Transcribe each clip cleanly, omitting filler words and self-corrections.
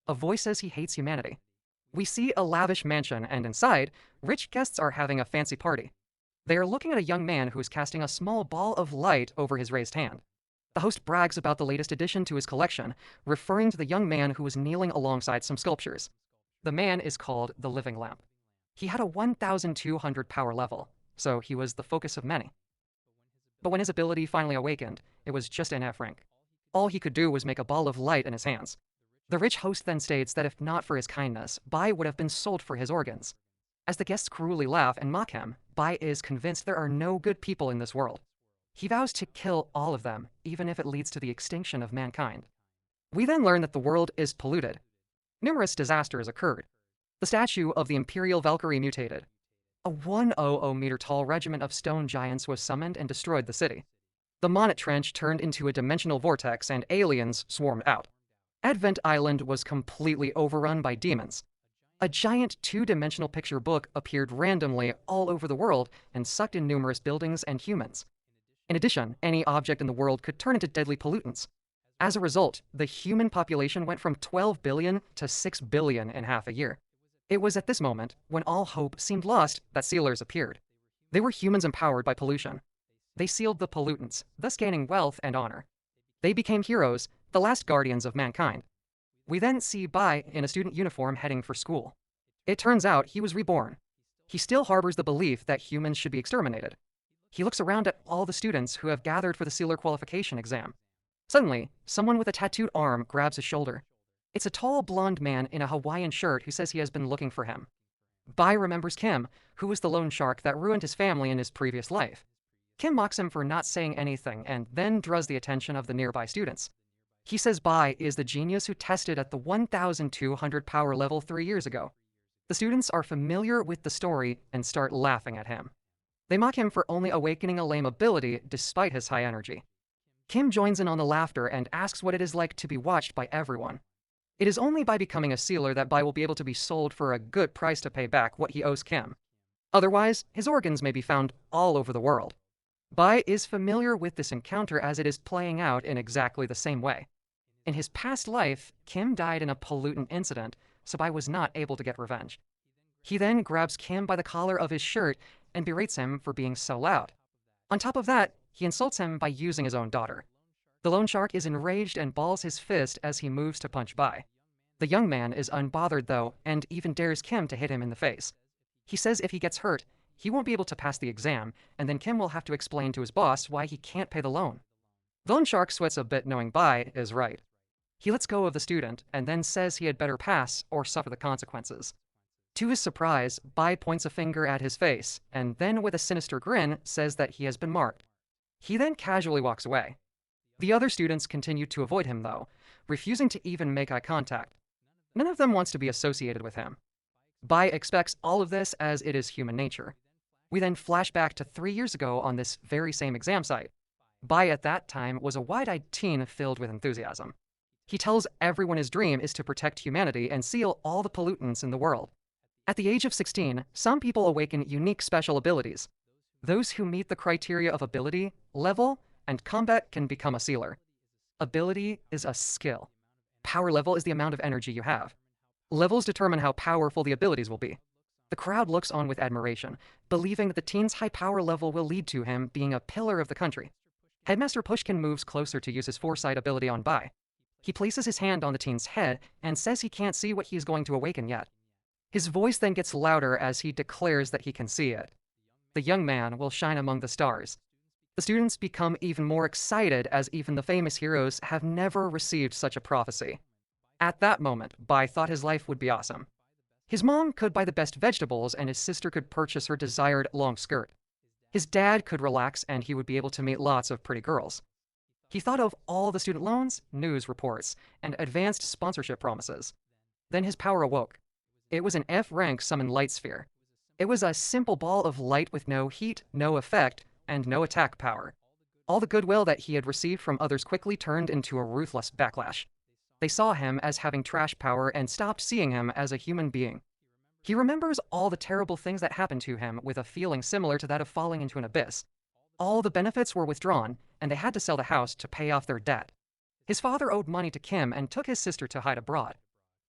A voice says he hates humanity. We see a lavish mansion, and inside, rich guests are having a fancy party. They are looking at a young man who is casting a small ball of light over his raised hand. The host brags about the latest addition to his collection, referring to the young man who was kneeling alongside some sculptures. The man is called the Living Lamp. He had a 1,200 power level, so he was the focus of many. But when his ability finally awakened, it was just an F rank. All he could do was make a ball of light in his hands. The rich host then states that if not for his kindness, Bai would have been sold for his organs. As the guests cruelly laugh and mock him, Bai is convinced there are no good people in this world. He vows to kill all of them, even if it leads to the extinction of mankind. We then learn that the world is polluted. Numerous disasters occurred. The statue of the Imperial Valkyrie mutated. A 100-meter-tall regiment of stone giants was summoned and destroyed the city. The Monet Trench turned into a dimensional vortex and aliens swarmed out. Advent Island was completely overrun by demons. A giant two-dimensional picture book appeared randomly all over the world and sucked in numerous buildings and humans. In addition, any object in the world could turn into deadly pollutants. As a result, the human population went from 12 billion to 6 billion in half a year. It was at this moment, when all hope seemed lost, that sealers appeared. They were humans empowered by pollution. They sealed the pollutants, thus gaining wealth and honor. They became heroes, the last guardians of mankind. We then see Bai in a student uniform heading for school. It turns out he was reborn. He still harbors the belief that humans should be exterminated. He looks around at all the students who have gathered for the sealer qualification exam. Suddenly, someone with a tattooed arm grabs his shoulder. It's a tall, blonde man in a Hawaiian shirt who says he has been looking for him. Bai remembers Kim, who was the loan shark that ruined his family in his previous life. Kim mocks him for not saying anything and then draws the attention of the nearby students. He says Bai is the genius who tested at the 1,200 power level 3 years ago. The students are familiar with the story and start laughing at him. They mock him for only awakening a lame ability despite his high energy. Kim joins in on the laughter and asks what it is like to be watched by everyone. It is only by becoming a sealer that Bai will be able to be sold for a good price to pay back what he owes Kim. Otherwise, his organs may be found all over the world. Bai is familiar with this encounter as it is playing out in exactly the same way. In his past life, Kim died in a pollutant incident, so Bai was not able to get revenge. He then grabs Kim by the collar of his shirt and berates him for being so loud. On top of that, he insults him by using his own daughter. The loan shark is enraged and balls his fist as he moves to punch Bai. The young man is unbothered though, and even dares Kim to hit him in the face. He says if he gets hurt, he won't be able to pass the exam, and then Kim will have to explain to his boss why he can't pay the loan. The loan shark sweats a bit knowing Bai is right. He lets go of the student, and then says he had better pass or suffer the consequences. To his surprise, Bai points a finger at his face, and then with a sinister grin says that he has been marked. He then casually walks away. The other students continue to avoid him though, refusing to even make eye contact. None of them wants to be associated with him. Bai expects all of this as it is human nature. We then flash back to 3 years ago on this very same exam site. Bai at that time was a wide-eyed teen filled with enthusiasm. He tells everyone his dream is to protect humanity and seal all the pollutants in the world. At the age of 16, some people awaken unique special abilities. Those who meet the criteria of ability, level, and combat can become a sealer. Ability is a skill. Power level is the amount of energy you have. Levels determine how powerful the abilities will be. The crowd looks on with admiration, believing that the teen's high power level will lead to him being a pillar of the country. Headmaster Pushkin moves closer to use his foresight ability on Bai. He places his hand on the teen's head and says he can't see what he is going to awaken yet. His voice then gets louder as he declares that he can see it. The young man will shine among the stars. The students become even more excited as even the famous heroes have never received such a prophecy. At that moment, Bai thought his life would be awesome. His mom could buy the best vegetables and his sister could purchase her desired long skirt. His dad could relax and he would be able to meet lots of pretty girls. He thought of all the student loans, news reports, and advanced sponsorship promises. Then his power awoke. It was an F-rank summon light sphere. It was a simple ball of light with no heat, no effect, and no attack power. All the goodwill that he had received from others quickly turned into a ruthless backlash. They saw him as having trash power and stopped seeing him as a human being. He remembers all the terrible things that happened to him with a feeling similar to that of falling into an abyss. All the benefits were withdrawn, and they had to sell the house to pay off their debt. His father owed money to Kim and took his sister to hide abroad.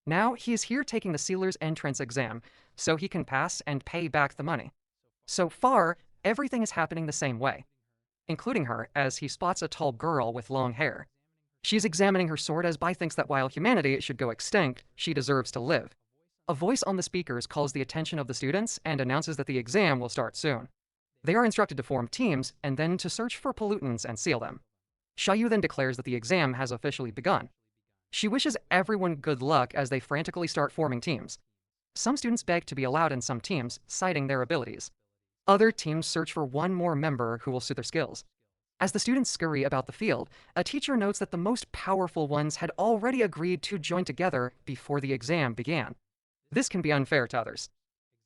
Now he is here taking the sealer's entrance exam, so he can pass and pay back the money. So far, everything is happening the same way, including her, as he spots a tall girl with long hair. She's examining her sword as Bai thinks that while humanity should go extinct, she deserves to live. A voice on the speakers calls the attention of the students and announces that the exam will start soon. They are instructed to form teams and then to search for pollutants and seal them. Xiaoyu then declares that the exam has officially begun. She wishes everyone good luck as they frantically start forming teams. Some students beg to be allowed in some teams, citing their abilities. Other teams search for one more member who will suit their skills. As the students scurry about the field, a teacher notes that the most powerful ones had already agreed to join together before the exam began. This can be unfair to others.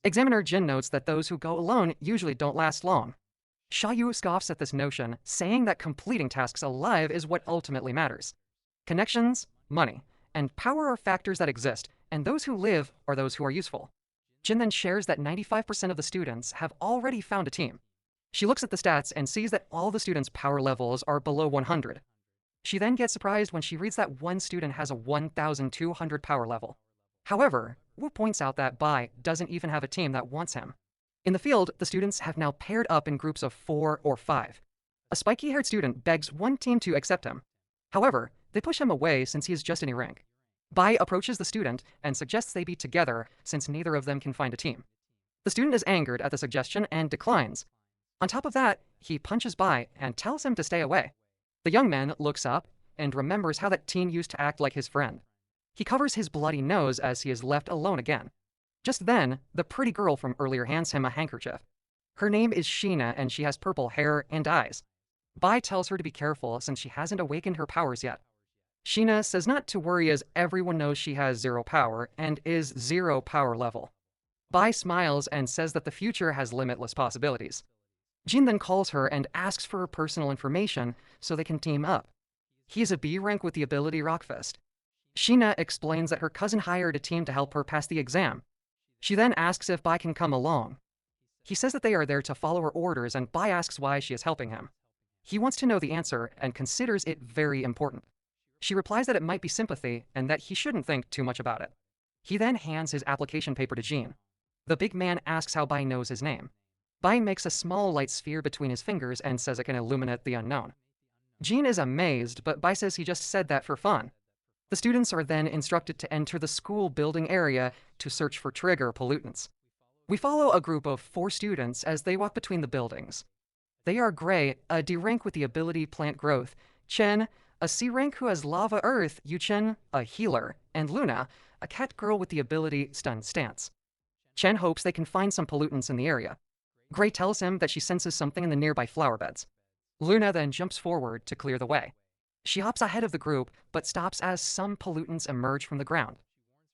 Examiner Jin notes that those who go alone usually don't last long. Xiaoyu scoffs at this notion, saying that completing tasks alive is what ultimately matters. Connections, money, and power are factors that exist, and those who live are those who are useful. Jin then shares that 95% of the students have already found a team. She looks at the stats and sees that all the students' power levels are below 100. She then gets surprised when she reads that one student has a 1,200 power level. However, Wu points out that Bai doesn't even have a team that wants him. In the field, the students have now paired up in groups of 4 or 5. A spiky-haired student begs one team to accept him. However, they push him away since he is just any rank. Bai approaches the student and suggests they be together since neither of them can find a team. The student is angered at the suggestion and declines. On top of that, he punches Bai and tells him to stay away. The young man looks up and remembers how that teen used to act like his friend. He covers his bloody nose as he is left alone again. Just then, the pretty girl from earlier hands him a handkerchief. Her name is Sheena and she has purple hair and eyes. Bai tells her to be careful since she hasn't awakened her powers yet. Sheena says not to worry as everyone knows she has 0 power and is 0 power level. Bai smiles and says that the future has limitless possibilities. Jin then calls her and asks for her personal information so they can team up. He is a B rank with the ability Rockfist. Sheena explains that her cousin hired a team to help her pass the exam. She then asks if Bai can come along. He says that they are there to follow her orders and Bai asks why she is helping him. He wants to know the answer and considers it very important. She replies that it might be sympathy and that he shouldn't think too much about it. He then hands his application paper to Jin. The big man asks how Bai knows his name. Bai makes a small light sphere between his fingers and says it can illuminate the unknown. Jin is amazed, but Bai says he just said that for fun. The students are then instructed to enter the school building area to search for trigger pollutants. We follow a group of 4 students as they walk between the buildings. They are Gray, a D rank with the ability Plant Growth, Chen, a C rank who has Lava Earth, Yuchen, a healer, and Luna, a cat girl with the ability Stun Stance. Chen hopes they can find some pollutants in the area. Gray tells him that she senses something in the nearby flower beds. Luna then jumps forward to clear the way. She hops ahead of the group, but stops as some pollutants emerge from the ground.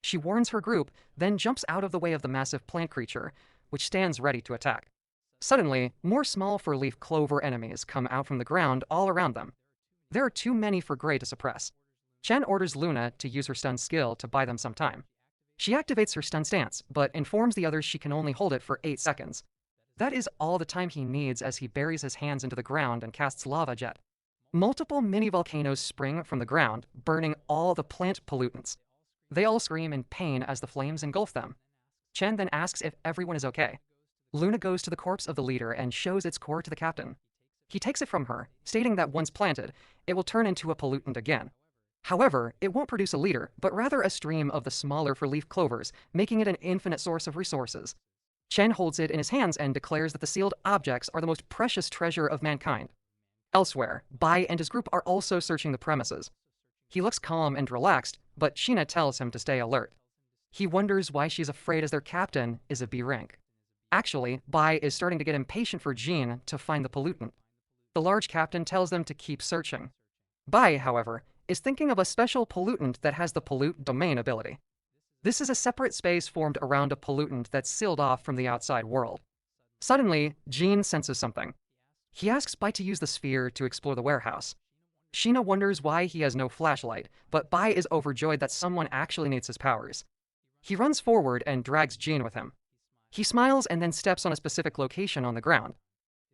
She warns her group, then jumps out of the way of the massive plant creature, which stands ready to attack. Suddenly, more small four-leaf clover enemies come out from the ground all around them. There are too many for Gray to suppress. Chen orders Luna to use her stun skill to buy them some time. She activates her stun stance, but informs the others she can only hold it for 8 seconds. That is all the time he needs as he buries his hands into the ground and casts Lava Jet. Multiple mini-volcanoes spring from the ground, burning all the plant pollutants. They all scream in pain as the flames engulf them. Chen then asks if everyone is okay. Luna goes to the corpse of the leader and shows its core to the captain. He takes it from her, stating that once planted, it will turn into a pollutant again. However, it won't produce a leader, but rather a stream of the smaller four-leaf clovers, making it an infinite source of resources. Chen holds it in his hands and declares that the sealed objects are the most precious treasure of mankind. Elsewhere, Bai and his group are also searching the premises. He looks calm and relaxed, but Sheena tells him to stay alert. He wonders why she's afraid as their captain is a B rank. Actually, Bai is starting to get impatient for Jin to find the pollutant. The large captain tells them to keep searching. Bai, however, is thinking of a special pollutant that has the pollute domain ability. This is a separate space formed around a pollutant that's sealed off from the outside world. Suddenly, Jin senses something. He asks Bai to use the sphere to explore the warehouse. Sheena wonders why he has no flashlight, but Bai is overjoyed that someone actually needs his powers. He runs forward and drags Jin with him. He smiles and then steps on a specific location on the ground.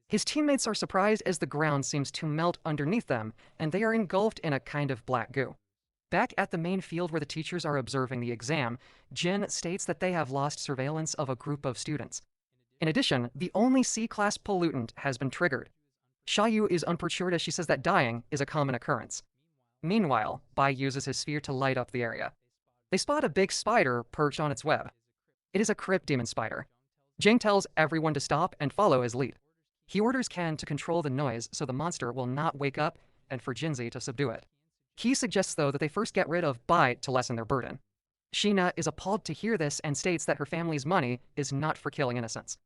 His teammates are surprised as the ground seems to melt underneath them, and they are engulfed in a kind of black goo. Back at the main field where the teachers are observing the exam, Jin states that they have lost surveillance of a group of students. In addition, the only C-class pollutant has been triggered. Xiaoyu is unperturbed as she says that dying is a common occurrence. Meanwhile, Bai uses his sphere to light up the area. They spot a big spider perched on its web. It is a crypt demon spider. Jing tells everyone to stop and follow his lead. He orders Ken to control the noise so the monster will not wake up and for Jinzi to subdue it. He suggests, though, that they first get rid of Bai to lessen their burden. Sheena is appalled to hear this and states that her family's money is not for killing innocents.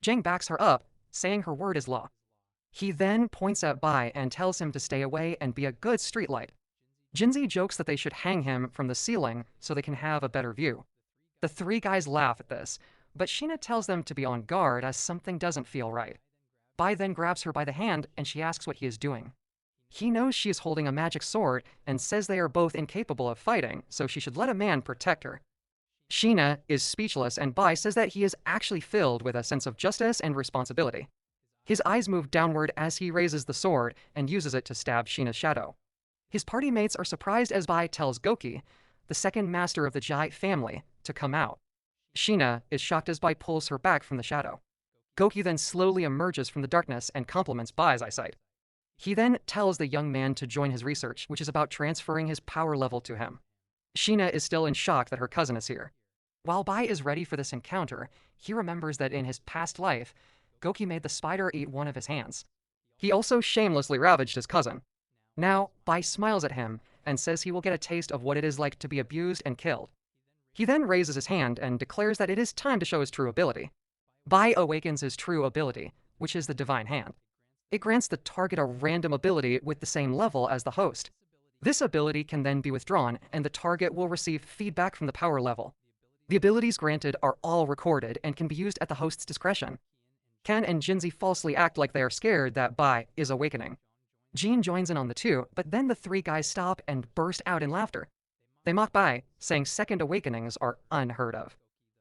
Jing backs her up, saying her word is law. He then points at Bai and tells him to stay away and be a good streetlight. Jinzi jokes that they should hang him from the ceiling so they can have a better view. The three guys laugh at this, but Sheena tells them to be on guard as something doesn't feel right. Bai then grabs her by the hand and she asks what he is doing. He knows she is holding a magic sword and says they are both incapable of fighting, so she should let a man protect her. Sheena is speechless and Bai says that he is actually filled with a sense of justice and responsibility. His eyes move downward as he raises the sword and uses it to stab Sheena's shadow. His party mates are surprised as Bai tells Goki, the second master of the Jai family, to come out. Sheena is shocked as Bai pulls her back from the shadow. Goki then slowly emerges from the darkness and compliments Bai's eyesight. He then tells the young man to join his research, which is about transferring his power level to him. Sheena is still in shock that her cousin is here. While Bai is ready for this encounter, he remembers that in his past life, Goki made the spider eat one of his hands. He also shamelessly ravaged his cousin. Now, Bai smiles at him and says he will get a taste of what it is like to be abused and killed. He then raises his hand and declares that it is time to show his true ability. Bai awakens his true ability, which is the Divine Hand. It grants the target a random ability with the same level as the host. This ability can then be withdrawn, and the target will receive feedback from the power level. The abilities granted are all recorded and can be used at the host's discretion. Ken and Jinzi falsely act like they are scared that Bai is awakening. Jean joins in on the two, but then the three guys stop and burst out in laughter. They mock Bai, saying second awakenings are unheard of.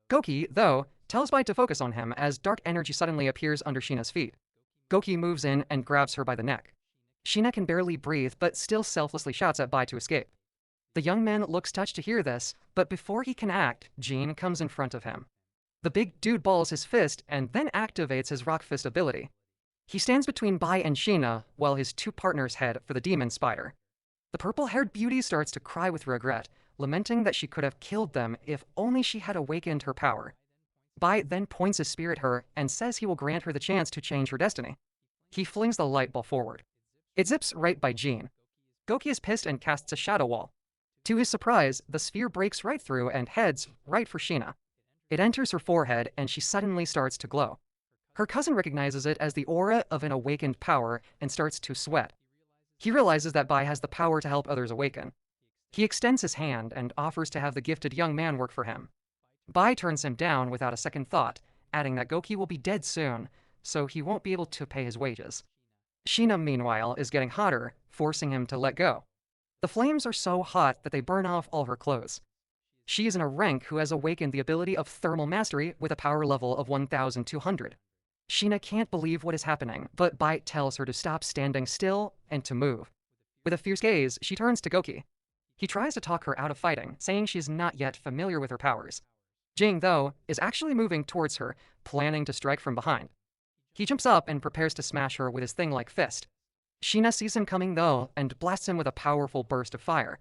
Goki, though, tells Bai to focus on him as dark energy suddenly appears under Sheena's feet. Goki moves in and grabs her by the neck. Sheena can barely breathe, but still selflessly shouts at Bai to escape. The young man looks touched to hear this, but before he can act, Jean comes in front of him. The big dude balls his fist and then activates his rock fist ability. He stands between Bai and Sheena while his two partners head for the demon spider. The purple-haired beauty starts to cry with regret, lamenting that she could have killed them if only she had awakened her power. Bai then points his spear at her and says he will grant her the chance to change her destiny. He flings the light ball forward. It zips right by Jean. Goki is pissed and casts a shadow wall. To his surprise, the sphere breaks right through and heads right for Sheena. It enters her forehead and she suddenly starts to glow. Her cousin recognizes it as the aura of an awakened power and starts to sweat. He realizes that Bai has the power to help others awaken. He extends his hand and offers to have the gifted young man work for him. Bai turns him down without a second thought, adding that Goki will be dead soon, so he won't be able to pay his wages. Sheena, meanwhile, is getting hotter, forcing him to let go. The flames are so hot that they burn off all her clothes. She is in a rank who has awakened the ability of thermal mastery with a power level of 1,200. Sheena can't believe what is happening, but Bai tells her to stop standing still and to move. With a fierce gaze, she turns to Goki. He tries to talk her out of fighting, saying she is not yet familiar with her powers. Jing, though, is actually moving towards her, planning to strike from behind. He jumps up and prepares to smash her with his thing-like fist. Sheena sees him coming, though, and blasts him with a powerful burst of fire.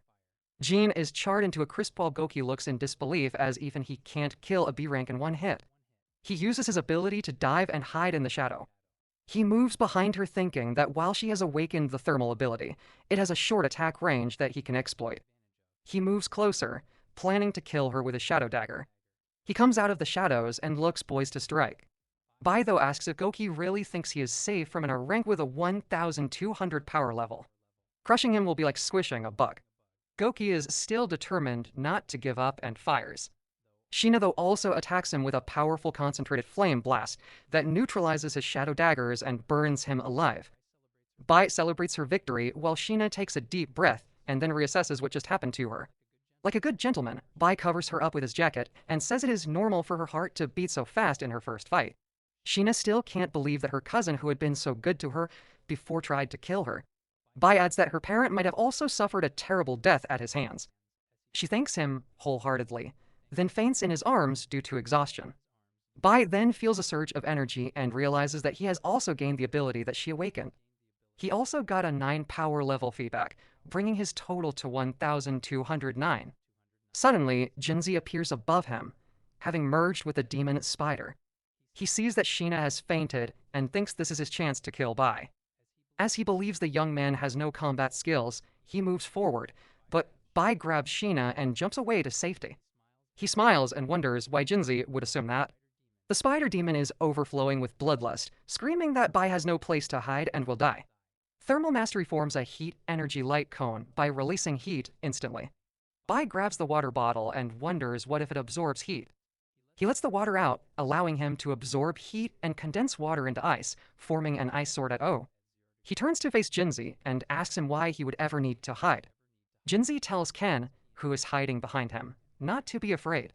Jean is charred into a crisp while Goki looks in disbelief as even he can't kill a B rank in one hit. He uses his ability to dive and hide in the shadow. He moves behind her thinking that while she has awakened the thermal ability, it has a short attack range that he can exploit. He moves closer, planning to kill her with his shadow dagger. He comes out of the shadows and looks poised to strike. Bai, though, asks if Goki really thinks he is safe from a rank with a 1,200 power level. Crushing him will be like squishing a bug. Goki is still determined not to give up and fires. Sheena, though, also attacks him with a powerful concentrated flame blast that neutralizes his shadow daggers and burns him alive. Bai celebrates her victory while Sheena takes a deep breath and then reassesses what just happened to her. Like a good gentleman, Bai covers her up with his jacket and says it is normal for her heart to beat so fast in her first fight. Sheena still can't believe that her cousin who had been so good to her before tried to kill her. Bai adds that her parent might have also suffered a terrible death at his hands. She thanks him wholeheartedly, then faints in his arms due to exhaustion. Bai then feels a surge of energy and realizes that he has also gained the ability that she awakened. He also got a 9 power level feedback, bringing his total to 1,209. Suddenly, Jinzi appears above him, having merged with the demon spider. He sees that Sheena has fainted and thinks this is his chance to kill Bai. As he believes the young man has no combat skills, he moves forward, but Bai grabs Sheena and jumps away to safety. He smiles and wonders why Jinzi would assume that. The spider demon is overflowing with bloodlust, screaming that Bai has no place to hide and will die. Thermal Mastery forms a heat energy light cone by releasing heat instantly. Bai grabs the water bottle and wonders what if it absorbs heat. He lets the water out, allowing him to absorb heat and condense water into ice, forming an ice sword at O. He turns to face Jinzi and asks him why he would ever need to hide. Jinzi tells Ken, who is hiding behind him, not to be afraid.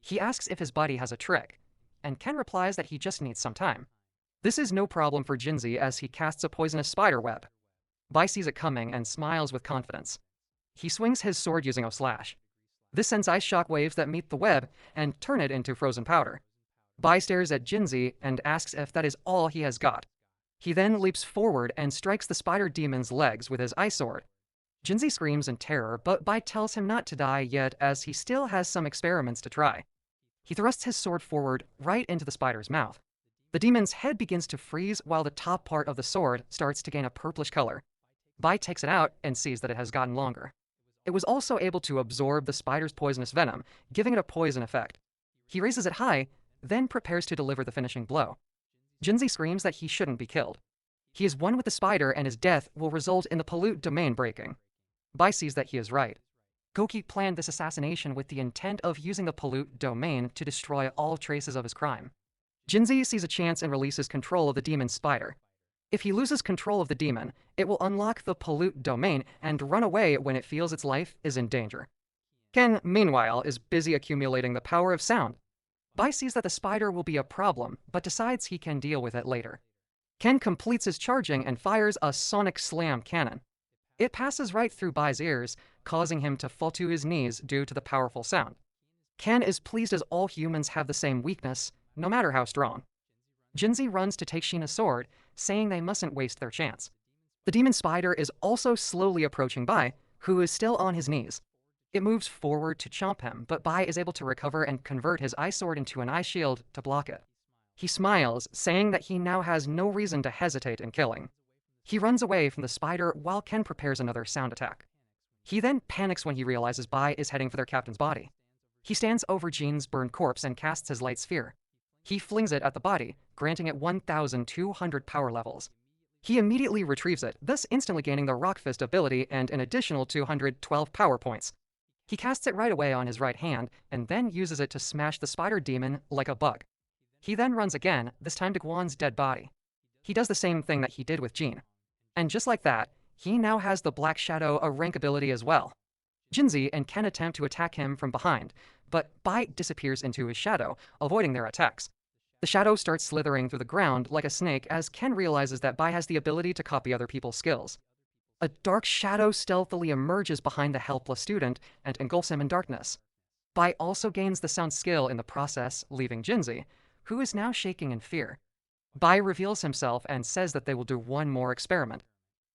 He asks if his buddy has a trick, and Ken replies that he just needs some time. This is no problem for Jinzi as he casts a poisonous spider web. Bai sees it coming and smiles with confidence. He swings his sword using O/. This sends ice shock waves that meet the web and turn it into frozen powder. Bai stares at Jinzi and asks if that is all he has got. He then leaps forward and strikes the spider demon's legs with his ice sword. Jinzi screams in terror, but Bai tells him not to die yet as he still has some experiments to try. He thrusts his sword forward right into the spider's mouth. The demon's head begins to freeze while the top part of the sword starts to gain a purplish color. Bai takes it out and sees that it has gotten longer. It was also able to absorb the spider's poisonous venom, giving it a poison effect. He raises it high, then prepares to deliver the finishing blow. Jinzi screams that he shouldn't be killed. He is one with the spider and his death will result in the pollute domain breaking. Bai sees that he is right. Goki planned this assassination with the intent of using the pollute domain to destroy all traces of his crime. Jinzi sees a chance and releases control of the demon spider. If he loses control of the demon, it will unlock the pollute domain and run away when it feels its life is in danger. Ken, meanwhile, is busy accumulating the power of sound. Bai sees that the spider will be a problem, but decides he can deal with it later. Ken completes his charging and fires a sonic slam cannon. It passes right through Bai's ears, causing him to fall to his knees due to the powerful sound. Ken is pleased as all humans have the same weakness, no matter how strong. Jinzi runs to take Sheena's sword, saying they mustn't waste their chance. The demon spider is also slowly approaching Bai, who is still on his knees. It moves forward to chomp him, but Bai is able to recover and convert his ice sword into an ice shield to block it. He smiles, saying that he now has no reason to hesitate in killing. He runs away from the spider while Ken prepares another sound attack. He then panics when he realizes Bai is heading for their captain's body. He stands over Jean's burned corpse and casts his light sphere. He flings it at the body, granting it 1,200 power levels. He immediately retrieves it, thus instantly gaining the Rock Fist ability and an additional 212 power points. He casts it right away on his right hand, and then uses it to smash the spider demon like a bug. He then runs again, this time to Guan's dead body. He does the same thing that he did with Jean. And just like that, he now has the Black Shadow, a rank ability as well. Jinzi and Ken attempt to attack him from behind, but Bai disappears into his shadow, avoiding their attacks. The shadow starts slithering through the ground like a snake as Ken realizes that Bai has the ability to copy other people's skills. A dark shadow stealthily emerges behind the helpless student and engulfs him in darkness. Bai also gains the sound skill in the process, leaving Jinzi, who is now shaking in fear. Bai reveals himself and says that they will do one more experiment.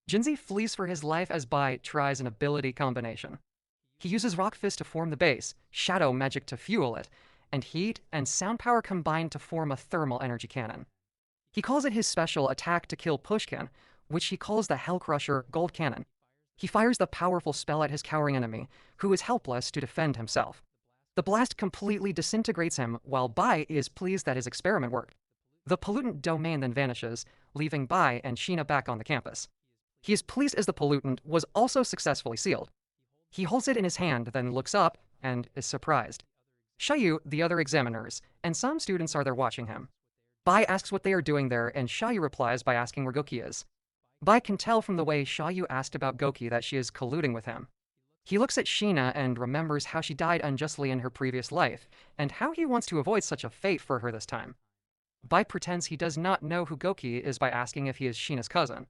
Jinzi flees for his life as Bai tries an ability combination. He uses Rock Fist to form the base, Shadow Magic to fuel it, and heat and sound power combine to form a thermal energy cannon. He calls it his special attack to kill Pushkin, which he calls the Hellcrusher Gold Cannon. He fires the powerful spell at his cowering enemy, who is helpless to defend himself. The blast completely disintegrates him, while Bai is pleased that his experiment worked. The pollutant domain then vanishes, leaving Bai and Sheena back on the campus. He is pleased as the pollutant was also successfully sealed. He holds it in his hand, then looks up, and is surprised. Shayu, the other examiners, and some students are there watching him. Bai asks what they are doing there, and Shayu replies by asking where Goki is. Bai can tell from the way Shayu asked about Goki that she is colluding with him. He looks at Sheena and remembers how she died unjustly in her previous life, and how he wants to avoid such a fate for her this time. Bai pretends he does not know who Goki is by asking if he is Sheena's cousin.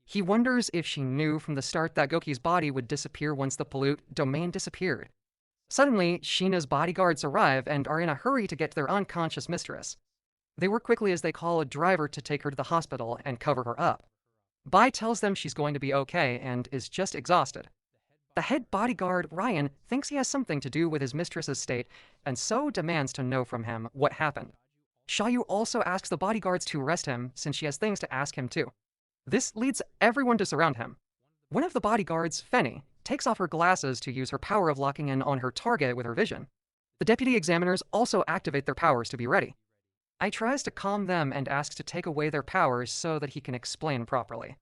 He wonders if she knew from the start that Goki's body would disappear once the pollute domain disappeared. Suddenly, Sheena's bodyguards arrive and are in a hurry to get to their unconscious mistress. They work quickly as they call a driver to take her to the hospital and cover her up. Bai tells them she's going to be okay and is just exhausted. The head bodyguard, Ryan, thinks he has something to do with his mistress's state and so demands to know from him what happened. Xiaoyu also asks the bodyguards to arrest him since she has things to ask him too. This leads everyone to surround him. One of the bodyguards, Fenny, takes off her glasses to use her power of locking in on her target with her vision. The deputy examiners also activate their powers to be ready. I tries to calm them and asks to take away their powers so that he can explain properly.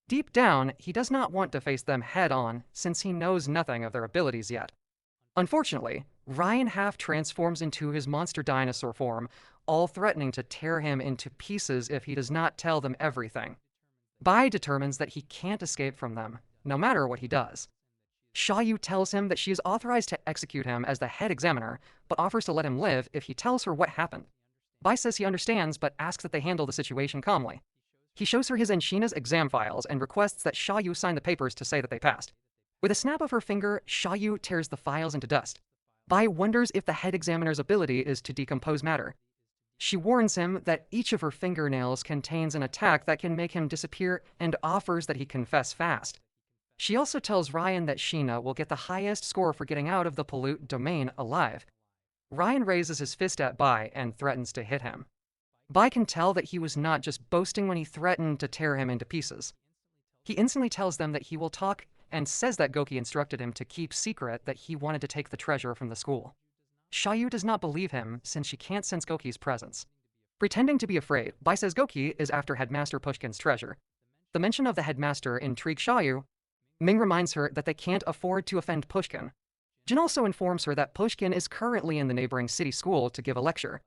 Deep down, he does not want to face them head-on since he knows nothing of their abilities yet. Unfortunately, Ryan half transforms into his monster dinosaur form, all threatening to tear him into pieces if he does not tell them everything. Bai determines that he can't escape from them, no matter what he does. Xiaoyu tells him that she is authorized to execute him as the head examiner, but offers to let him live if he tells her what happened. Bai says he understands, but asks that they handle the situation calmly. He shows her his and Sheena's exam files and requests that Xiaoyu sign the papers to say that they passed. With a snap of her finger, Xiaoyu tears the files into dust. Bai wonders if the head examiner's ability is to decompose matter. She warns him that each of her fingernails contains an attack that can make him disappear and offers that he confess fast. She also tells Ryan that Sheena will get the highest score for getting out of the pollute domain alive. Ryan raises his fist at Bai and threatens to hit him. Bai can tell that he was not just boasting when he threatened to tear him into pieces. He instantly tells them that he will talk and says that Goki instructed him to keep secret that he wanted to take the treasure from the school. Xiaoyu does not believe him since she can't sense Goki's presence. Pretending to be afraid, Bai says Goki is after Headmaster Pushkin's treasure. The mention of the headmaster intrigues Xiaoyu. Ming reminds her that they can't afford to offend Pushkin. Jin also informs her that Pushkin is currently in the neighboring city school to give a lecture.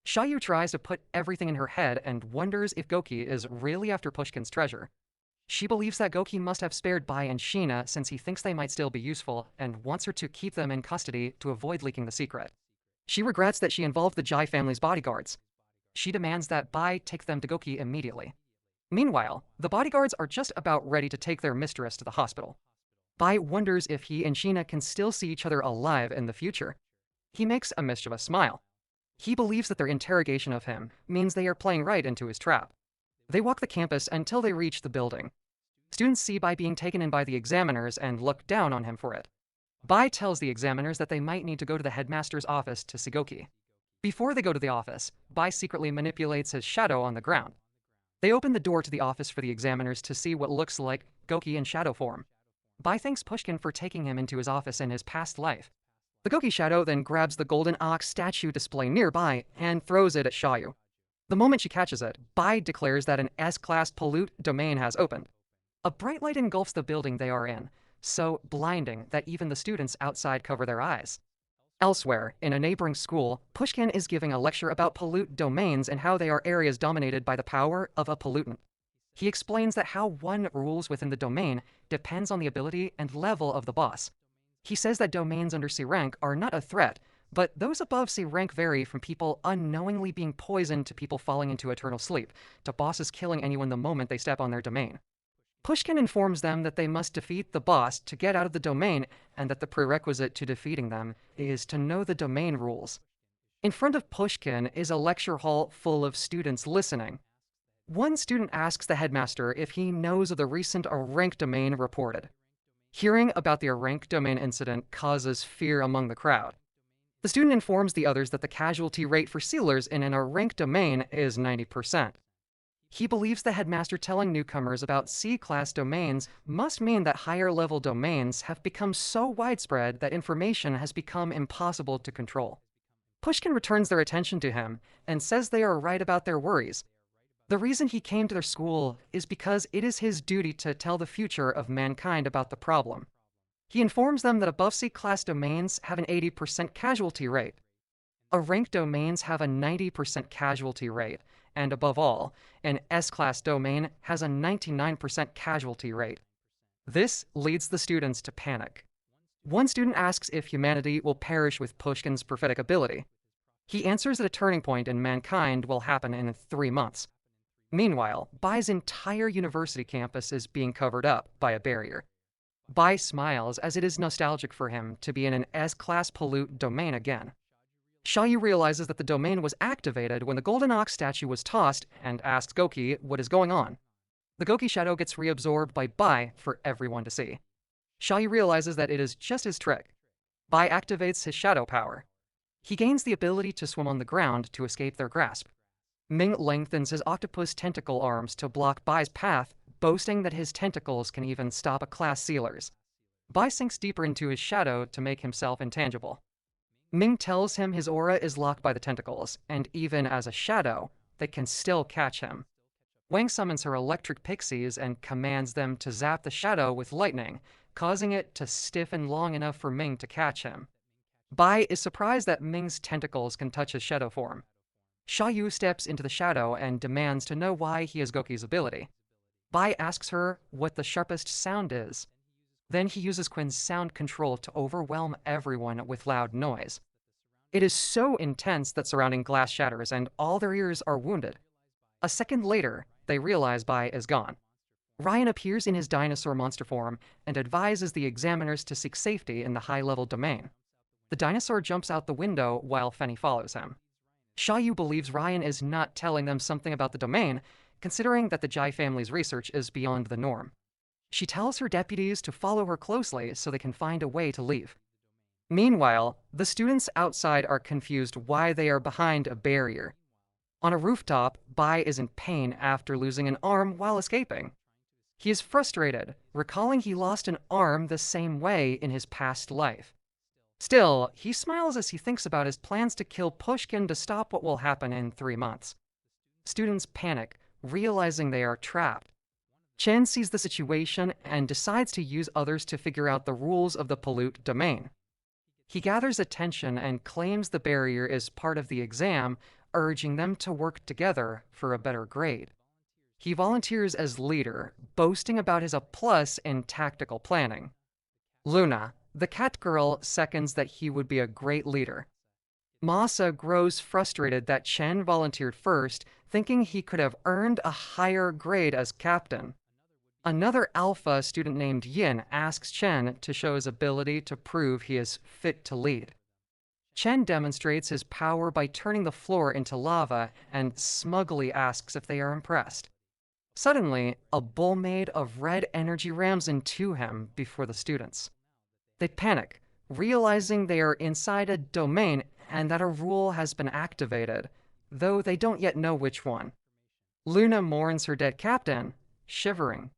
Xiaoyu tries to put everything in her head and wonders if Goki is really after Pushkin's treasure. She believes that Goki must have spared Bai and Sheena since he thinks they might still be useful and wants her to keep them in custody to avoid leaking the secret. She regrets that she involved the Jai family's bodyguards. She demands that Bai take them to Goki immediately. Meanwhile, the bodyguards are just about ready to take their mistress to the hospital. Bai wonders if he and Sheena can still see each other alive in the future. He makes a mischievous smile. He believes that their interrogation of him means they are playing right into his trap. They walk the campus until they reach the building. Students see Bai being taken in by the examiners and look down on him for it. Bai tells the examiners that they might need to go to the headmaster's office to see Goki. Before they go to the office, Bai secretly manipulates his shadow on the ground. They open the door to the office for the examiners to see what looks like Goki in shadow form. Bai thanks Pushkin for taking him into his office in his past life. The Goki shadow then grabs the golden ox statue display nearby and throws it at Xiaoyu. The moment she catches it, Bai declares that an S-class pollute domain has opened. A bright light engulfs the building they are in, so blinding that even the students outside cover their eyes. Elsewhere, in a neighboring school, Pushkin is giving a lecture about pollute domains and how they are areas dominated by the power of a pollutant. He explains that how one rules within the domain depends on the ability and level of the boss. He says that domains under C rank are not a threat, but those above C rank vary from people unknowingly being poisoned to people falling into eternal sleep, to bosses killing anyone the moment they step on their domain. Pushkin informs them that they must defeat the boss to get out of the domain and that the prerequisite to defeating them is to know the domain rules. In front of Pushkin is a lecture hall full of students listening. One student asks the headmaster if he knows of the recent rank domain reported. Hearing about the rank domain incident causes fear among the crowd. The student informs the others that the casualty rate for sealers in an rank domain is 90%. He believes the headmaster telling newcomers about C-class domains must mean that higher-level domains have become so widespread that information has become impossible to control. Pushkin returns their attention to him and says they are right about their worries. The reason he came to their school is because it is his duty to tell the future of mankind about the problem. He informs them that above C-class domains have an 80% casualty rate. Rank domains have a 90% casualty rate, and above all, an S-class domain has a 99% casualty rate. This leads the students to panic. One student asks if humanity will perish with Pushkin's prophetic ability. He answers that a turning point in mankind will happen in 3 months. Meanwhile, Bai's entire university campus is being covered up by a barrier. Bai smiles as it is nostalgic for him to be in an S-class pollute domain again. Xiaoyu realizes that the domain was activated when the Golden Ox statue was tossed and asks Goki what is going on. The Goki shadow gets reabsorbed by Bai for everyone to see. Xiaoyu realizes that it is just his trick. Bai activates his shadow power. He gains the ability to swim on the ground to escape their grasp. Ming lengthens his octopus tentacle arms to block Bai's path, boasting that his tentacles can even stop a class sealers. Bai sinks deeper into his shadow to make himself intangible. Ming tells him his aura is locked by the tentacles, and even as a shadow, they can still catch him. Wang summons her electric pixies and commands them to zap the shadow with lightning, causing it to stiffen long enough for Ming to catch him. Bai is surprised that Ming's tentacles can touch his shadow form. Xiaoyu steps into the shadow and demands to know why he has Goki's ability. Bai asks her what the sharpest sound is. Then he uses Quinn's sound control to overwhelm everyone with loud noise. It is so intense that surrounding glass shatters and all their ears are wounded. A second later, they realize Bai is gone. Ryan appears in his dinosaur monster form and advises the examiners to seek safety in the high-level domain. The dinosaur jumps out the window while Fenny follows him. Xiaoyu believes Ryan is not telling them something about the domain, considering that the Jai family's research is beyond the norm. She tells her deputies to follow her closely so they can find a way to leave. Meanwhile, the students outside are confused why they are behind a barrier. On a rooftop, Bai is in pain after losing an arm while escaping. He is frustrated, recalling he lost an arm the same way in his past life. Still, he smiles as he thinks about his plans to kill Pushkin to stop what will happen in 3 months. Students panic, realizing they are trapped. Chen sees the situation and decides to use others to figure out the rules of the pollute domain. He gathers attention and claims the barrier is part of the exam, urging them to work together for a better grade. He volunteers as leader, boasting about his A+ in tactical planning. Luna, the cat girl, seconds that he would be a great leader. Masa grows frustrated that Chen volunteered first, thinking he could have earned a higher grade as captain. Another alpha student named Yin asks Chen to show his ability to prove he is fit to lead. Chen demonstrates his power by turning the floor into lava and smugly asks if they are impressed. Suddenly, a bull made of red energy rams into him before the students. They panic, realizing they are inside a domain and that a rule has been activated, though they don't yet know which one. Luna mourns her dead captain, shivering.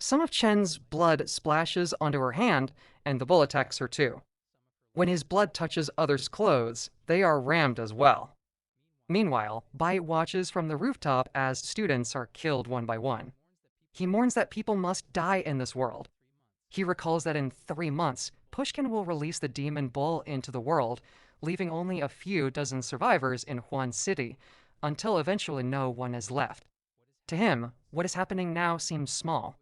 Some of Chen's blood splashes onto her hand, and the bull attacks her too. When his blood touches others' clothes, they are rammed as well. Meanwhile, Bai watches from the rooftop as students are killed one by one. He mourns that people must die in this world. He recalls that in 3 months, Pushkin will release the demon bull into the world, leaving only a few dozen survivors in Huan City, until eventually no one is left. To him, what is happening now seems small.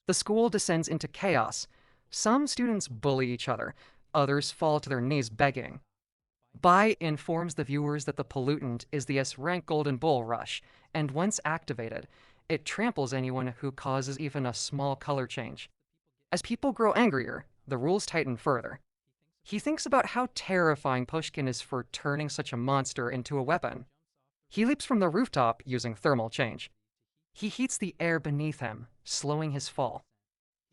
The school descends into chaos. Some students bully each other, others fall to their knees begging. Bai informs the viewers that the pollutant is the S-rank Golden Bull Rush, and once activated, it tramples anyone who causes even a small color change. As people grow angrier, the rules tighten further. He thinks about how terrifying Pushkin is for turning such a monster into a weapon. He leaps from the rooftop using thermal change. He heats the air beneath him, slowing his fall.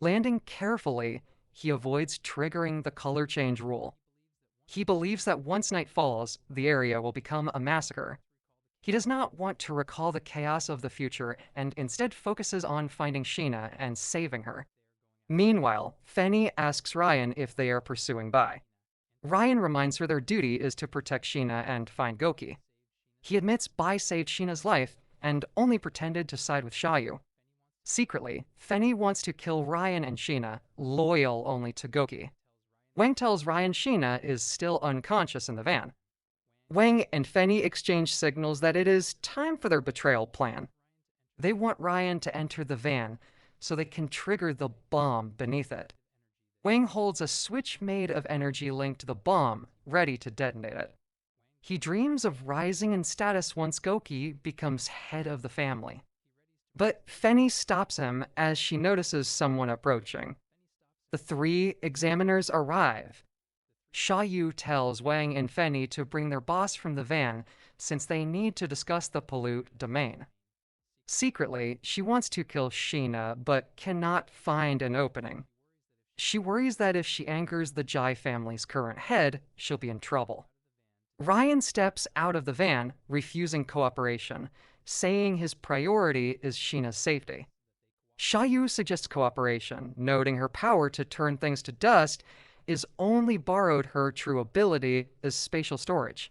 Landing carefully, he avoids triggering the color change rule. He believes that once night falls, the area will become a massacre. He does not want to recall the chaos of the future and instead focuses on finding Sheena and saving her. Meanwhile, Fenny asks Ryan if they are pursuing Bai. Ryan reminds her their duty is to protect Sheena and find Goki. He admits Bai saved Sheena's life and only pretended to side with Xiaoyu. Secretly, Fenny wants to kill Ryan and Sheena, loyal only to Goki. Wang tells Ryan Sheena is still unconscious in the van. Wang and Fenny exchange signals that it is time for their betrayal plan. They want Ryan to enter the van so they can trigger the bomb beneath it. Wang holds a switch made of energy linked to the bomb, ready to detonate it. He dreams of rising in status once Goki becomes head of the family. But Fenny stops him as she notices someone approaching. The three examiners arrive. Xiaoyu tells Wang and Fenny to bring their boss from the van since they need to discuss the pollute domain. Secretly, she wants to kill Sheena but cannot find an opening. She worries that if she angers the Jai family's current head, she'll be in trouble. Ryan steps out of the van, refusing cooperation, saying his priority is Sheena's safety. Xiaoyu suggests cooperation, noting her power to turn things to dust is only borrowed her true ability is spatial storage.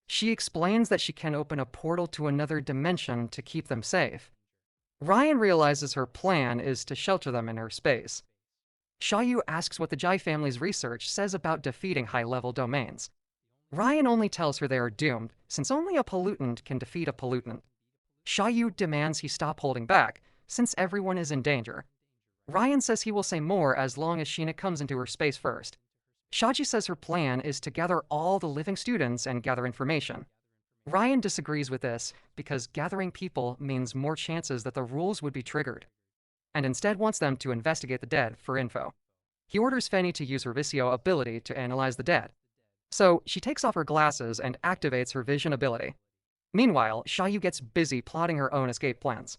She explains that she can open a portal to another dimension to keep them safe. Ryan realizes her plan is to shelter them in her space. Xiaoyu asks what the Jai family's research says about defeating high-level domains. Ryan only tells her they are doomed, since only a pollutant can defeat a pollutant. Xiaoyu demands he stop holding back, since everyone is in danger. Ryan says he will say more as long as Sheena comes into her space first. Shaji says her plan is to gather all the living students and gather information. Ryan disagrees with this because gathering people means more chances that the rules would be triggered, and instead wants them to investigate the dead for info. He orders Fenny to use her Visio ability to analyze the dead. So she takes off her glasses and activates her vision ability. Meanwhile, Xiaoyu gets busy plotting her own escape plans.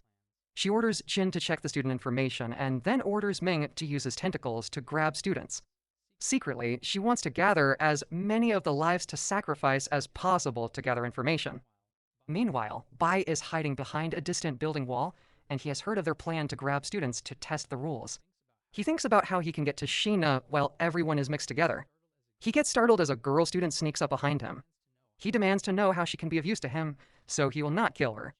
She orders Jin to check the student information and then orders Ming to use his tentacles to grab students. Secretly, she wants to gather as many of the lives to sacrifice as possible to gather information. Meanwhile, Bai is hiding behind a distant building wall, and he has heard of their plan to grab students to test the rules. He thinks about how he can get to Sheena while everyone is mixed together. He gets startled as a girl student sneaks up behind him. He demands to know how she can be of use to him, so he will not kill her.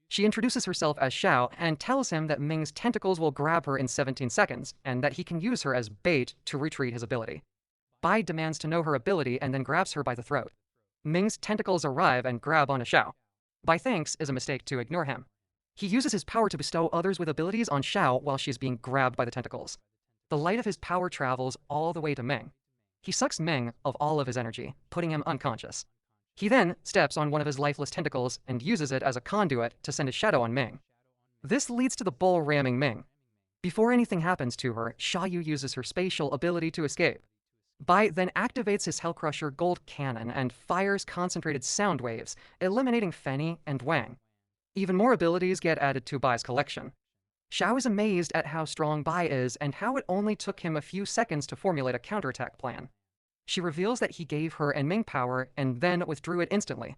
She introduces herself as Xiao and tells him that Ming's tentacles will grab her in 17 seconds, and that he can use her as bait to retreat his ability. Bai demands to know her ability and then grabs her by the throat. Ming's tentacles arrive and grab onto Xiao. Bai thinks is a mistake to ignore him. He uses his power to bestow others with abilities on Xiao while she's being grabbed by the tentacles. The light of his power travels all the way to Ming. He sucks Ming of all of his energy, putting him unconscious. He then steps on one of his lifeless tentacles and uses it as a conduit to send his shadow on Ming. This leads to the bull ramming Ming. Before anything happens to her, Xiaoyu uses her spatial ability to escape. Bai then activates his Hellcrusher gold cannon and fires concentrated sound waves, eliminating Fenny and Wang. Even more abilities get added to Bai's collection. Xiao is amazed at how strong Bai is and how it only took him a few seconds to formulate a counterattack plan. She reveals that he gave her and Ming power and then withdrew it instantly.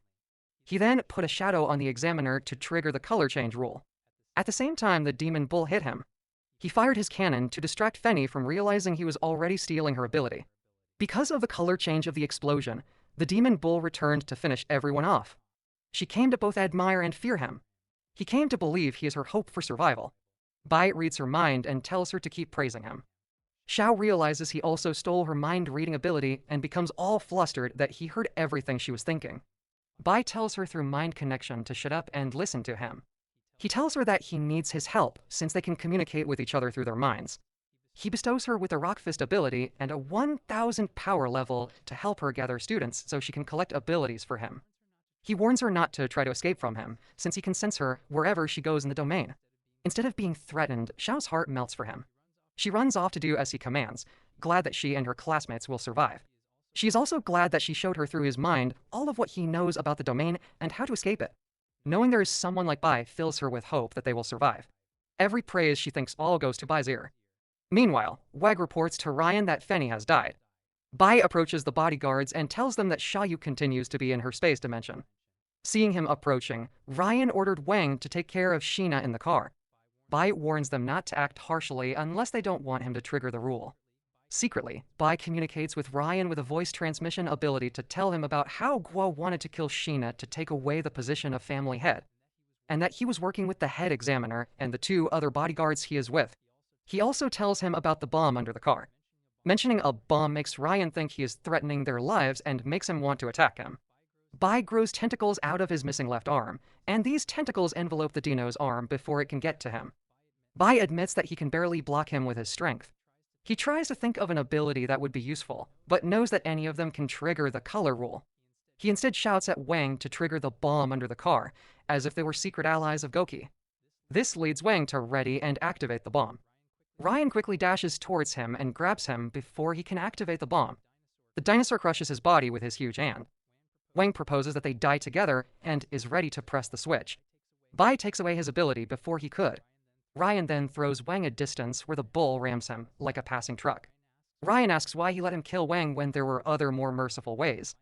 He then put a shadow on the examiner to trigger the color change rule. At the same time, the demon bull hit him. He fired his cannon to distract Fenny from realizing he was already stealing her ability. Because of the color change of the explosion, the demon bull returned to finish everyone off. She came to both admire and fear him. He came to believe he is her hope for survival. Bai reads her mind and tells her to keep praising him. Xiao realizes he also stole her mind-reading ability and becomes all flustered that he heard everything she was thinking. Bai tells her through mind connection to shut up and listen to him. He tells her that he needs his help since they can communicate with each other through their minds. He bestows her with a Rock Fist ability and a 1000 power level to help her gather students so she can collect abilities for him. He warns her not to try to escape from him, since he can sense her wherever she goes in the domain. Instead of being threatened, Xiao's heart melts for him. She runs off to do as he commands, glad that she and her classmates will survive. She is also glad that she showed her through his mind all of what he knows about the domain and how to escape it. Knowing there is someone like Bai fills her with hope that they will survive. Every praise she thinks all goes to Bai's ear. Meanwhile, Wag reports to Ryan that Fenny has died. Bai approaches the bodyguards and tells them that Xiaoyu continues to be in her space dimension. Seeing him approaching, Ryan ordered Wang to take care of Sheena in the car. Bai warns them not to act harshly unless they don't want him to trigger the rule. Secretly, Bai communicates with Ryan with a voice transmission ability to tell him about how Guo wanted to kill Sheena to take away the position of family head, and that he was working with the head examiner and the 2 other bodyguards he is with. He also tells him about the bomb under the car. Mentioning a bomb makes Ryan think he is threatening their lives and makes him want to attack him. Bai grows tentacles out of his missing left arm, and these tentacles envelope the Dino's arm before it can get to him. Bai admits that he can barely block him with his strength. He tries to think of an ability that would be useful, but knows that any of them can trigger the color rule. He instead shouts at Wang to trigger the bomb under the car, as if they were secret allies of Goki. This leads Wang to ready and activate the bomb. Ryan quickly dashes towards him and grabs him before he can activate the bomb. The dinosaur crushes his body with his huge hand. Wang proposes that they die together and is ready to press the switch. Bai takes away his ability before he could. Ryan then throws Wang a distance where the bull rams him, like a passing truck. Ryan asks why he let him kill Wang when there were other more merciful ways.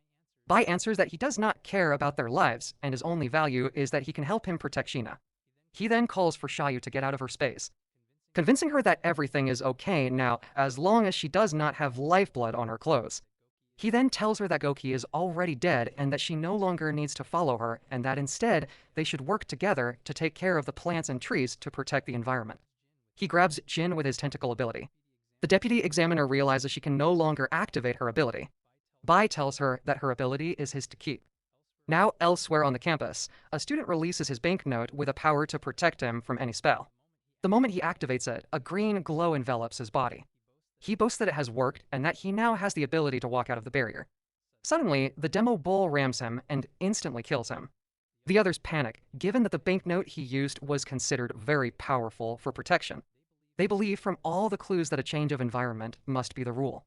Bai answers that he does not care about their lives, and his only value is that he can help him protect Sheena. He then calls for Xiaoyu to get out of her space, convincing her that everything is okay now as long as she does not have lifeblood on her clothes. He then tells her that Goki is already dead and that she no longer needs to follow her, and that instead they should work together to take care of the plants and trees to protect the environment. He grabs Jin with his tentacle ability. The deputy examiner realizes she can no longer activate her ability. Bai tells her that her ability is his to keep. Now, elsewhere on the campus, a student releases his banknote with a power to protect him from any spell. The moment he activates it, a green glow envelops his body. He boasts that it has worked and that he now has the ability to walk out of the barrier. Suddenly, the demo bull rams him and instantly kills him. The others panic, given that the banknote he used was considered very powerful for protection. They believe from all the clues that a change of environment must be the rule.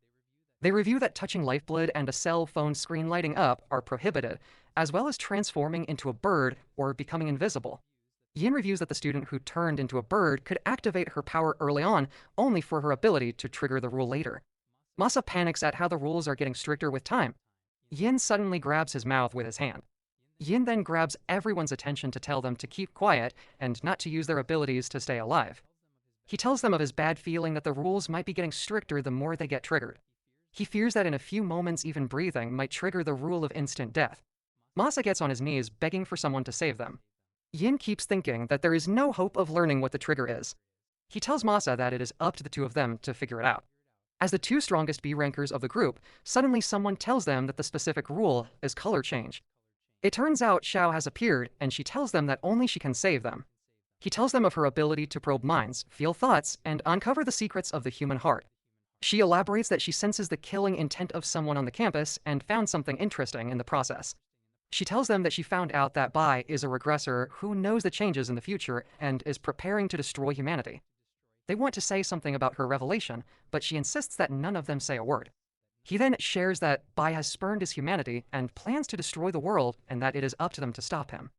They review that touching lifeblood and a cell phone screen lighting up are prohibited, as well as transforming into a bird or becoming invisible. Yin reviews that the student who turned into a bird could activate her power early on, only for her ability to trigger the rule later. Masa panics at how the rules are getting stricter with time. Yin suddenly grabs his mouth with his hand. Yin then grabs everyone's attention to tell them to keep quiet and not to use their abilities to stay alive. He tells them of his bad feeling that the rules might be getting stricter the more they get triggered. He fears that in a few moments even breathing might trigger the rule of instant death. Masa gets on his knees begging for someone to save them. Yin keeps thinking that there is no hope of learning what the trigger is. He tells Masa that it is up to the two of them to figure it out. As the two strongest B rankers of the group, suddenly someone tells them that the specific rule is color change. It turns out Xiao has appeared, and she tells them that only she can save them. He tells them of her ability to probe minds, feel thoughts, and uncover the secrets of the human heart. She elaborates that she senses the killing intent of someone on the campus and found something interesting in the process. She tells them that she found out that Bai is a regressor who knows the changes in the future and is preparing to destroy humanity. They want to say something about her revelation, but she insists that none of them say a word. He then shares that Bai has spurned his humanity and plans to destroy the world and that it is up to them to stop him.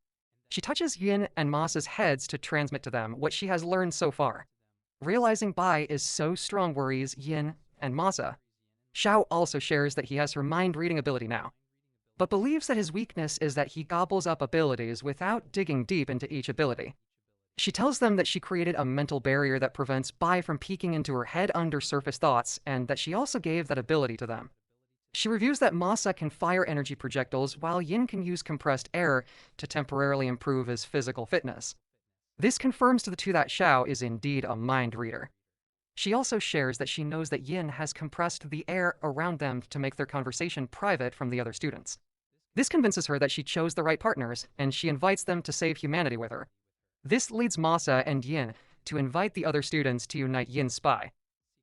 She touches Yin and Masa's heads to transmit to them what she has learned so far. Realizing Bai is so strong worries Yin and Masa. Xiao also shares that he has her mind-reading ability now, but believes that his weakness is that he gobbles up abilities without digging deep into each ability. She tells them that she created a mental barrier that prevents Bai from peeking into her head under surface thoughts, and that she also gave that ability to them. She reviews that Masa can fire energy projectiles while Yin can use compressed air to temporarily improve his physical fitness. This confirms to the two that Xiao is indeed a mind reader. She also shares that she knows that Yin has compressed the air around them to make their conversation private from the other students. This convinces her that she chose the right partners, and she invites them to save humanity with her. This leads Masa and Yin to invite the other students to unite Yin's spy.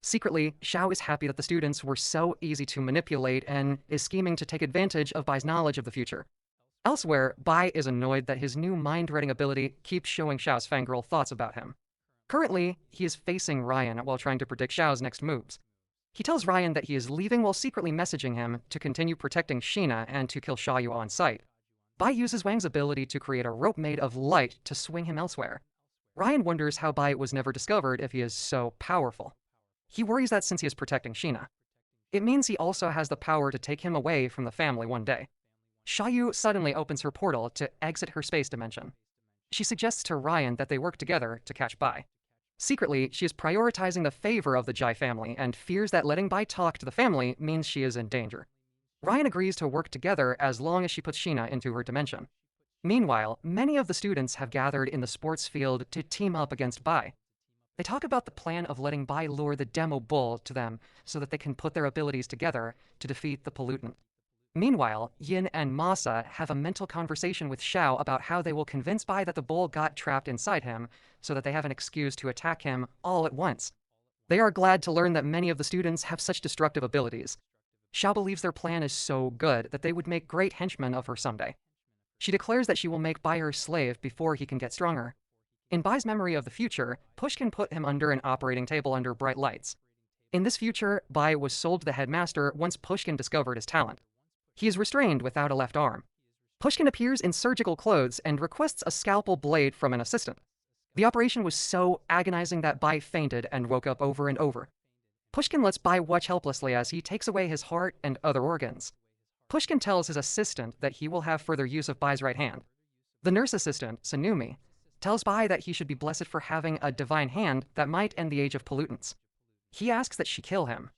Secretly, Xiao is happy that the students were so easy to manipulate and is scheming to take advantage of Bai's knowledge of the future. Elsewhere, Bai is annoyed that his new mind-reading ability keeps showing Xiao's fangirl thoughts about him. Currently, he is facing Ryan while trying to predict Xiao's next moves. He tells Ryan that he is leaving while secretly messaging him to continue protecting Sheena and to kill Xiaoyu on sight. Bai uses Wang's ability to create a rope made of light to swing him elsewhere. Ryan wonders how Bai was never discovered if he is so powerful. He worries that since he is protecting Sheena, it means he also has the power to take him away from the family one day. Xiaoyu suddenly opens her portal to exit her space dimension. She suggests to Ryan that they work together to catch Bai. Secretly, she is prioritizing the favor of the Jai family and fears that letting Bai talk to the family means she is in danger. Ryan agrees to work together as long as she puts Sheena into her dimension. Meanwhile, many of the students have gathered in the sports field to team up against Bai. They talk about the plan of letting Bai lure the demo bull to them so that they can put their abilities together to defeat the pollutant. Meanwhile, Yin and Masa have a mental conversation with Xiao about how they will convince Bai that the bull got trapped inside him so that they have an excuse to attack him all at once. They are glad to learn that many of the students have such destructive abilities. Xiao believes their plan is so good that they would make great henchmen of her someday. She declares that she will make Bai her slave before he can get stronger. In Bai's memory of the future, Pushkin put him under an operating table under bright lights. In this future, Bai was sold to the headmaster once Pushkin discovered his talent. He is restrained without a left arm. Pushkin appears in surgical clothes and requests a scalpel blade from an assistant. The operation was so agonizing that Bai fainted and woke up over and over. Pushkin lets Bai watch helplessly as he takes away his heart and other organs. Pushkin tells his assistant that he will have further use of Bai's right hand. The nurse assistant, Sanumi, tells Bai that he should be blessed for having a divine hand that might end the age of pollutants. He asks that she kill him.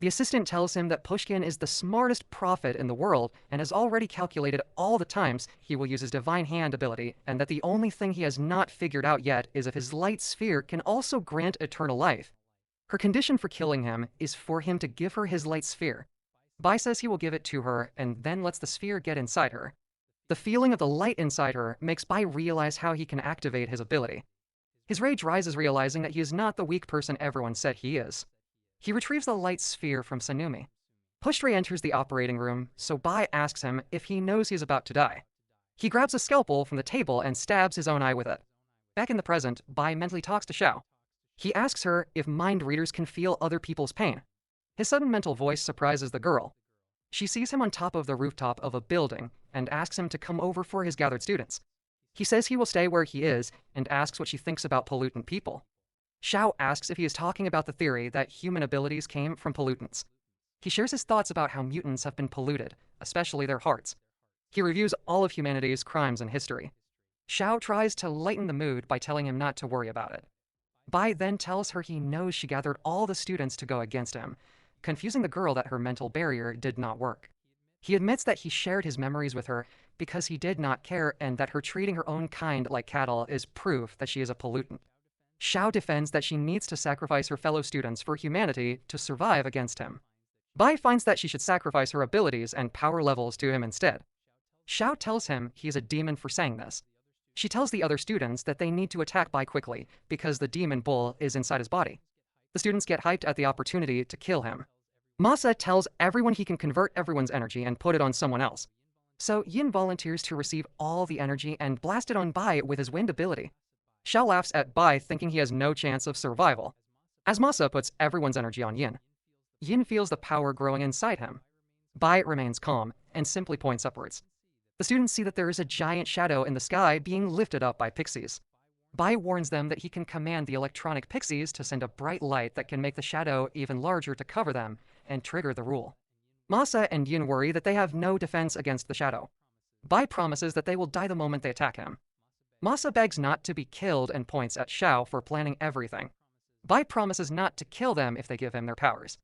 The assistant tells him that Pushkin is the smartest prophet in the world and has already calculated all the times he will use his divine hand ability, and that the only thing he has not figured out yet is if his light sphere can also grant eternal life. Her condition for killing him is for him to give her his light sphere. Bai says he will give it to her and then lets the sphere get inside her. The feeling of the light inside her makes Bai realize how he can activate his ability. His rage rises realizing that he is not the weak person everyone said he is. He retrieves the light sphere from Sanumi. Pushray enters the operating room, so Bai asks him if he knows he is about to die. He grabs a scalpel from the table and stabs his own eye with it. Back in the present, Bai mentally talks to Xiao. He asks her if mind readers can feel other people's pain. His sudden mental voice surprises the girl. She sees him on top of the rooftop of a building and asks him to come over for his gathered students. He says he will stay where he is and asks what she thinks about pollutant people. Xiao asks if he is talking about the theory that human abilities came from pollutants. He shares his thoughts about how mutants have been polluted, especially their hearts. He reviews all of humanity's crimes and history. Xiao tries to lighten the mood by telling him not to worry about it. Bai then tells her he knows she gathered all the students to go against him, confusing the girl that her mental barrier did not work. He admits that he shared his memories with her because he did not care and that her treating her own kind like cattle is proof that she is a pollutant. Xiao defends that she needs to sacrifice her fellow students for humanity to survive against him. Bai finds that she should sacrifice her abilities and power levels to him instead. Xiao tells him he is a demon for saying this. She tells the other students that they need to attack Bai quickly because the demon bull is inside his body. The students get hyped at the opportunity to kill him. Masa tells everyone he can convert everyone's energy and put it on someone else. So Yin volunteers to receive all the energy and blast it on Bai with his wind ability. Xiao laughs at Bai thinking he has no chance of survival, as Masa puts everyone's energy on Yin. Yin feels the power growing inside him. Bai remains calm and simply points upwards. The students see that there is a giant shadow in the sky being lifted up by pixies. Bai warns them that he can command the electronic pixies to send a bright light that can make the shadow even larger to cover them and trigger the rule. Masa and Yin worry that they have no defense against the shadow. Bai promises that they will die the moment they attack him. Masa begs not to be killed and points at Xiao for planning everything. Bai promises not to kill them if they give him their powers.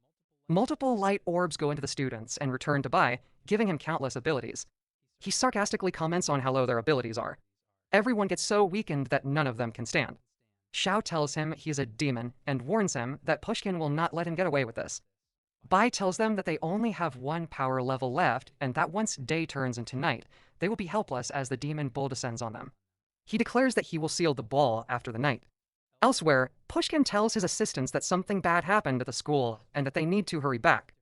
Multiple light orbs go into the students and return to Bai, giving him countless abilities. He sarcastically comments on how low their abilities are. Everyone gets so weakened that none of them can stand. Xiao tells him he is a demon and warns him that Pushkin will not let him get away with this. Bai tells them that they only have one power level left and that once day turns into night, they will be helpless as the demon bull descends on them. He declares that he will seal the ball after the night. Elsewhere, Pushkin tells his assistants that something bad happened at the school and that they need to hurry back.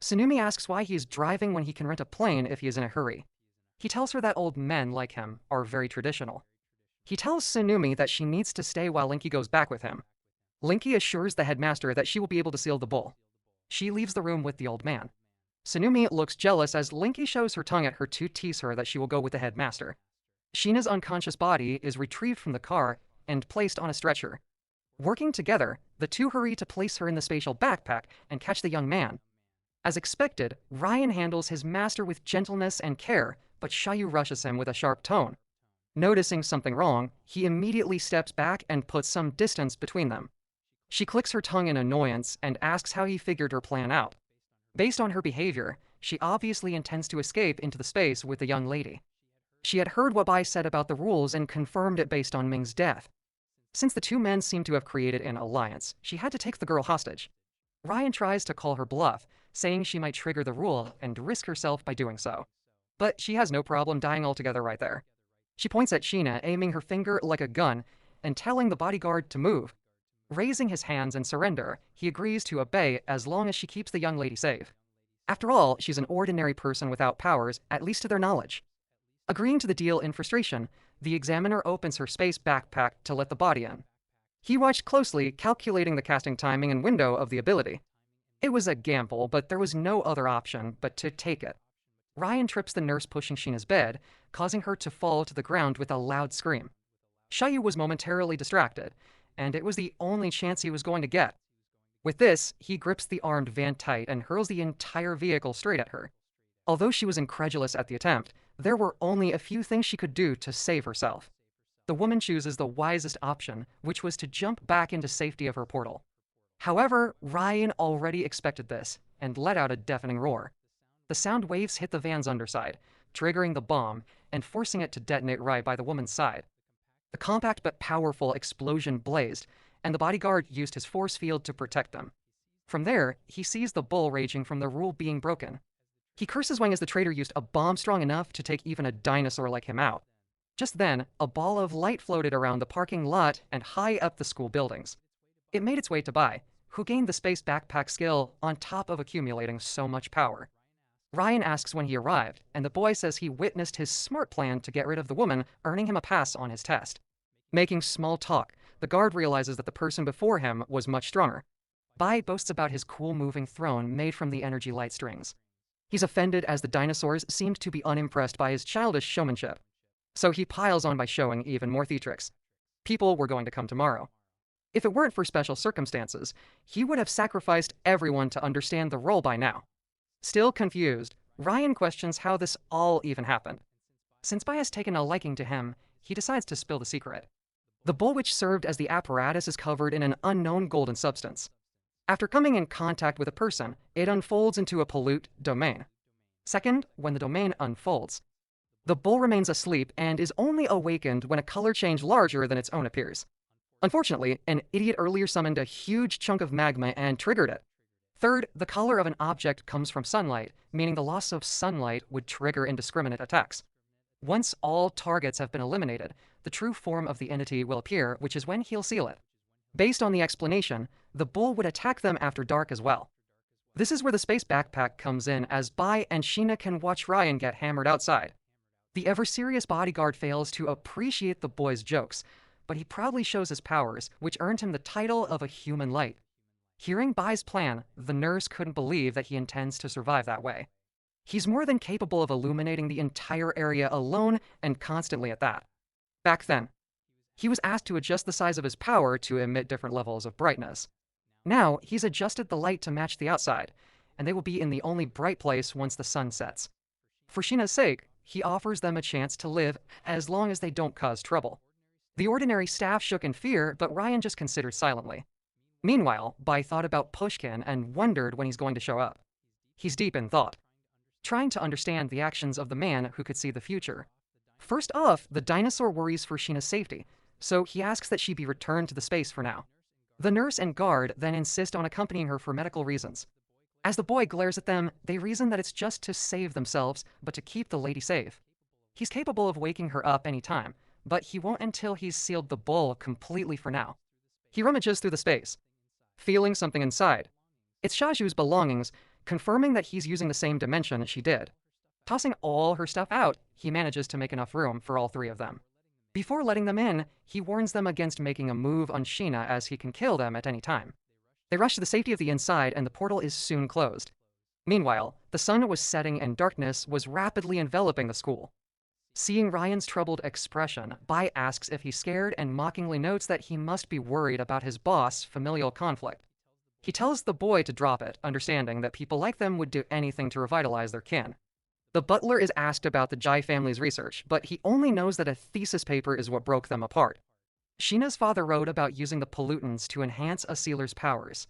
Sanumi asks why he is driving when he can rent a plane if he is in a hurry. He tells her that old men like him are very traditional. He tells Sanumi that she needs to stay while Linky goes back with him. Linky assures the headmaster that she will be able to seal the bull. She leaves the room with the old man. Sanumi looks jealous as Linky shows her tongue at her to tease her that she will go with the headmaster. Sheena's unconscious body is retrieved from the car and placed on a stretcher. Working together, the two hurry to place her in the spatial backpack and catch the young man. As expected, Ryan handles his master with gentleness and care, but Shayu rushes him with a sharp tone. Noticing something wrong, he immediately steps back and puts some distance between them. She clicks her tongue in annoyance and asks how he figured her plan out. Based on her behavior, she obviously intends to escape into the space with the young lady. She had heard what Bai said about the rules and confirmed it based on Ming's death. Since the two men seem to have created an alliance, she had to take the girl hostage. Ryan tries to call her bluff, saying she might trigger the rule and risk herself by doing so. But she has no problem dying altogether right there. She points at Sheena, aiming her finger like a gun, and telling the bodyguard to move. Raising his hands in surrender, he agrees to obey as long as she keeps the young lady safe. After all, she's an ordinary person without powers, at least to their knowledge. Agreeing to the deal in frustration, the examiner opens her space backpack to let the body in. He watched closely, calculating the casting timing and window of the ability. It was a gamble, but there was no other option but to take it. Ryan trips the nurse pushing Sheena's bed, causing her to fall to the ground with a loud scream. Shayu was momentarily distracted, and it was the only chance he was going to get. With this, he grips the armed van tight and hurls the entire vehicle straight at her. Although she was incredulous at the attempt, there were only a few things she could do to save herself. The woman chooses the wisest option, which was to jump back into safety of her portal. However, Ryan already expected this, and let out a deafening roar. The sound waves hit the van's underside, triggering the bomb, and forcing it to detonate right by the woman's side. The compact but powerful explosion blazed, and the bodyguard used his force field to protect them. From there, he sees the bull raging from the rule being broken. He curses Wang as the traitor used a bomb strong enough to take even a dinosaur like him out. Just then, a ball of light floated around the parking lot and high up the school buildings. It made its way to Bai, who gained the space backpack skill on top of accumulating so much power. Ryan asks when he arrived, and the boy says he witnessed his smart plan to get rid of the woman, earning him a pass on his test. Making small talk, the guard realizes that the person before him was much stronger. Bai boasts about his cool moving throne made from the energy light strings. He's offended as the dinosaurs seemed to be unimpressed by his childish showmanship. So he piles on by showing even more theatrics. People were going to come tomorrow. If it weren't for special circumstances, he would have sacrificed everyone to understand the role by now. Still confused, Ryan questions how this all even happened. Since Bai has taken a liking to him, he decides to spill the secret. The bull which served as the apparatus is covered in an unknown golden substance. After coming in contact with a person, it unfolds into a pollute domain. Second, when the domain unfolds, the bull remains asleep and is only awakened when a color change larger than its own appears. Unfortunately, an idiot earlier summoned a huge chunk of magma and triggered it. Third, the color of an object comes from sunlight, meaning the loss of sunlight would trigger indiscriminate attacks. Once all targets have been eliminated, the true form of the entity will appear, which is when he'll seal it. Based on the explanation, the bull would attack them after dark as well. This is where the space backpack comes in, as Bai and Sheena can watch Ryan get hammered outside. The ever-serious bodyguard fails to appreciate the boy's jokes, but he proudly shows his powers, which earned him the title of a human light. Hearing Bai's plan, the nurse couldn't believe that he intends to survive that way. He's more than capable of illuminating the entire area alone, and constantly at that. Back then, he was asked to adjust the size of his power to emit different levels of brightness. Now, he's adjusted the light to match the outside, and they will be in the only bright place once the sun sets. For Sheena's sake, he offers them a chance to live as long as they don't cause trouble. The ordinary staff shook in fear, but Ryan just considered silently. Meanwhile, Bai thought about Pushkin and wondered when he's going to show up. He's deep in thought, trying to understand the actions of the man who could see the future. First off, the dinosaur worries for Sheena's safety, so he asks that she be returned to the space for now. The nurse and guard then insist on accompanying her for medical reasons. As the boy glares at them, they reason that it's just to save themselves, but to keep the lady safe. He's capable of waking her up any time, but he won't until he's sealed the bull completely for now. He rummages through the space, feeling something inside. It's Shaju's belongings, confirming that he's using the same dimension as she did. Tossing all her stuff out, he manages to make enough room for all three of them. Before letting them in, he warns them against making a move on Sheena, as he can kill them at any time. They rush to the safety of the inside, and the portal is soon closed. Meanwhile, the sun was setting and darkness was rapidly enveloping the school. Seeing Ryan's troubled expression, Bai asks if he's scared and mockingly notes that he must be worried about his boss' familial conflict. He tells the boy to drop it, understanding that people like them would do anything to revitalize their kin. The butler is asked about the Jai family's research, but he only knows that a thesis paper is what broke them apart. Sheena's father wrote about using the pollutants to enhance a sealer's powers.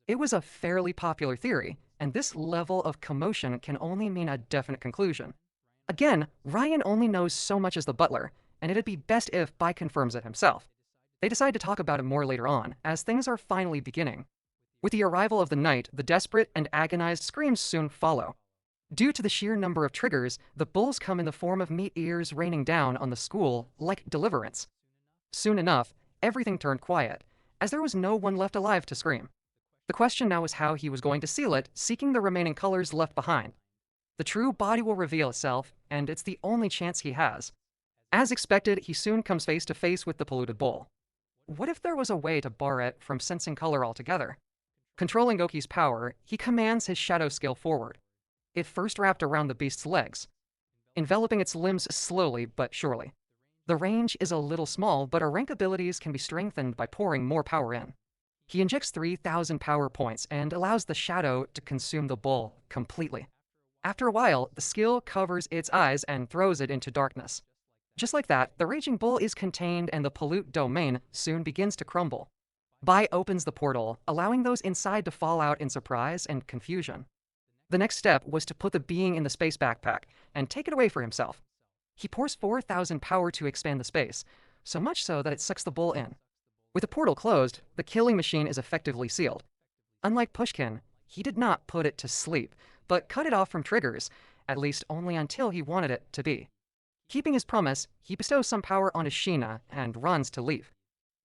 It was a fairly popular theory, and this level of commotion can only mean a definite conclusion. Again, Ryan only knows so much as the butler, and it'd be best if Bai confirms it himself. They decide to talk about it more later on, as things are finally beginning. With the arrival of the night, the desperate and agonized screams soon follow. Due to the sheer number of triggers, the bulls come in the form of meat ears raining down on the school like deliverance. Soon enough, everything turned quiet, as there was no one left alive to scream. The question now was how he was going to seal it, seeking the remaining colors left behind. The true body will reveal itself, and it's the only chance he has. As expected, he soon comes face to face with the polluted bowl. What if there was a way to bar it from sensing color altogether? Controlling Goki's power, he commands his shadow skill forward. It first wrapped around the beast's legs, enveloping its limbs slowly but surely. The range is a little small, but our rank abilities can be strengthened by pouring more power in. He injects 3,000 power points and allows the shadow to consume the bowl completely. After a while, the skill covers its eyes and throws it into darkness. Just like that, the raging bull is contained and the pollute domain soon begins to crumble. Bai opens the portal, allowing those inside to fall out in surprise and confusion. The next step was to put the being in the space backpack and take it away for himself. He pours 4,000 power to expand the space, so much so that it sucks the bull in. With the portal closed, the killing machine is effectively sealed. Unlike Pushkin, he did not put it to sleep, but cut it off from triggers, at least only until he wanted it to be. Keeping his promise, he bestows some power on Ashina and runs to leave.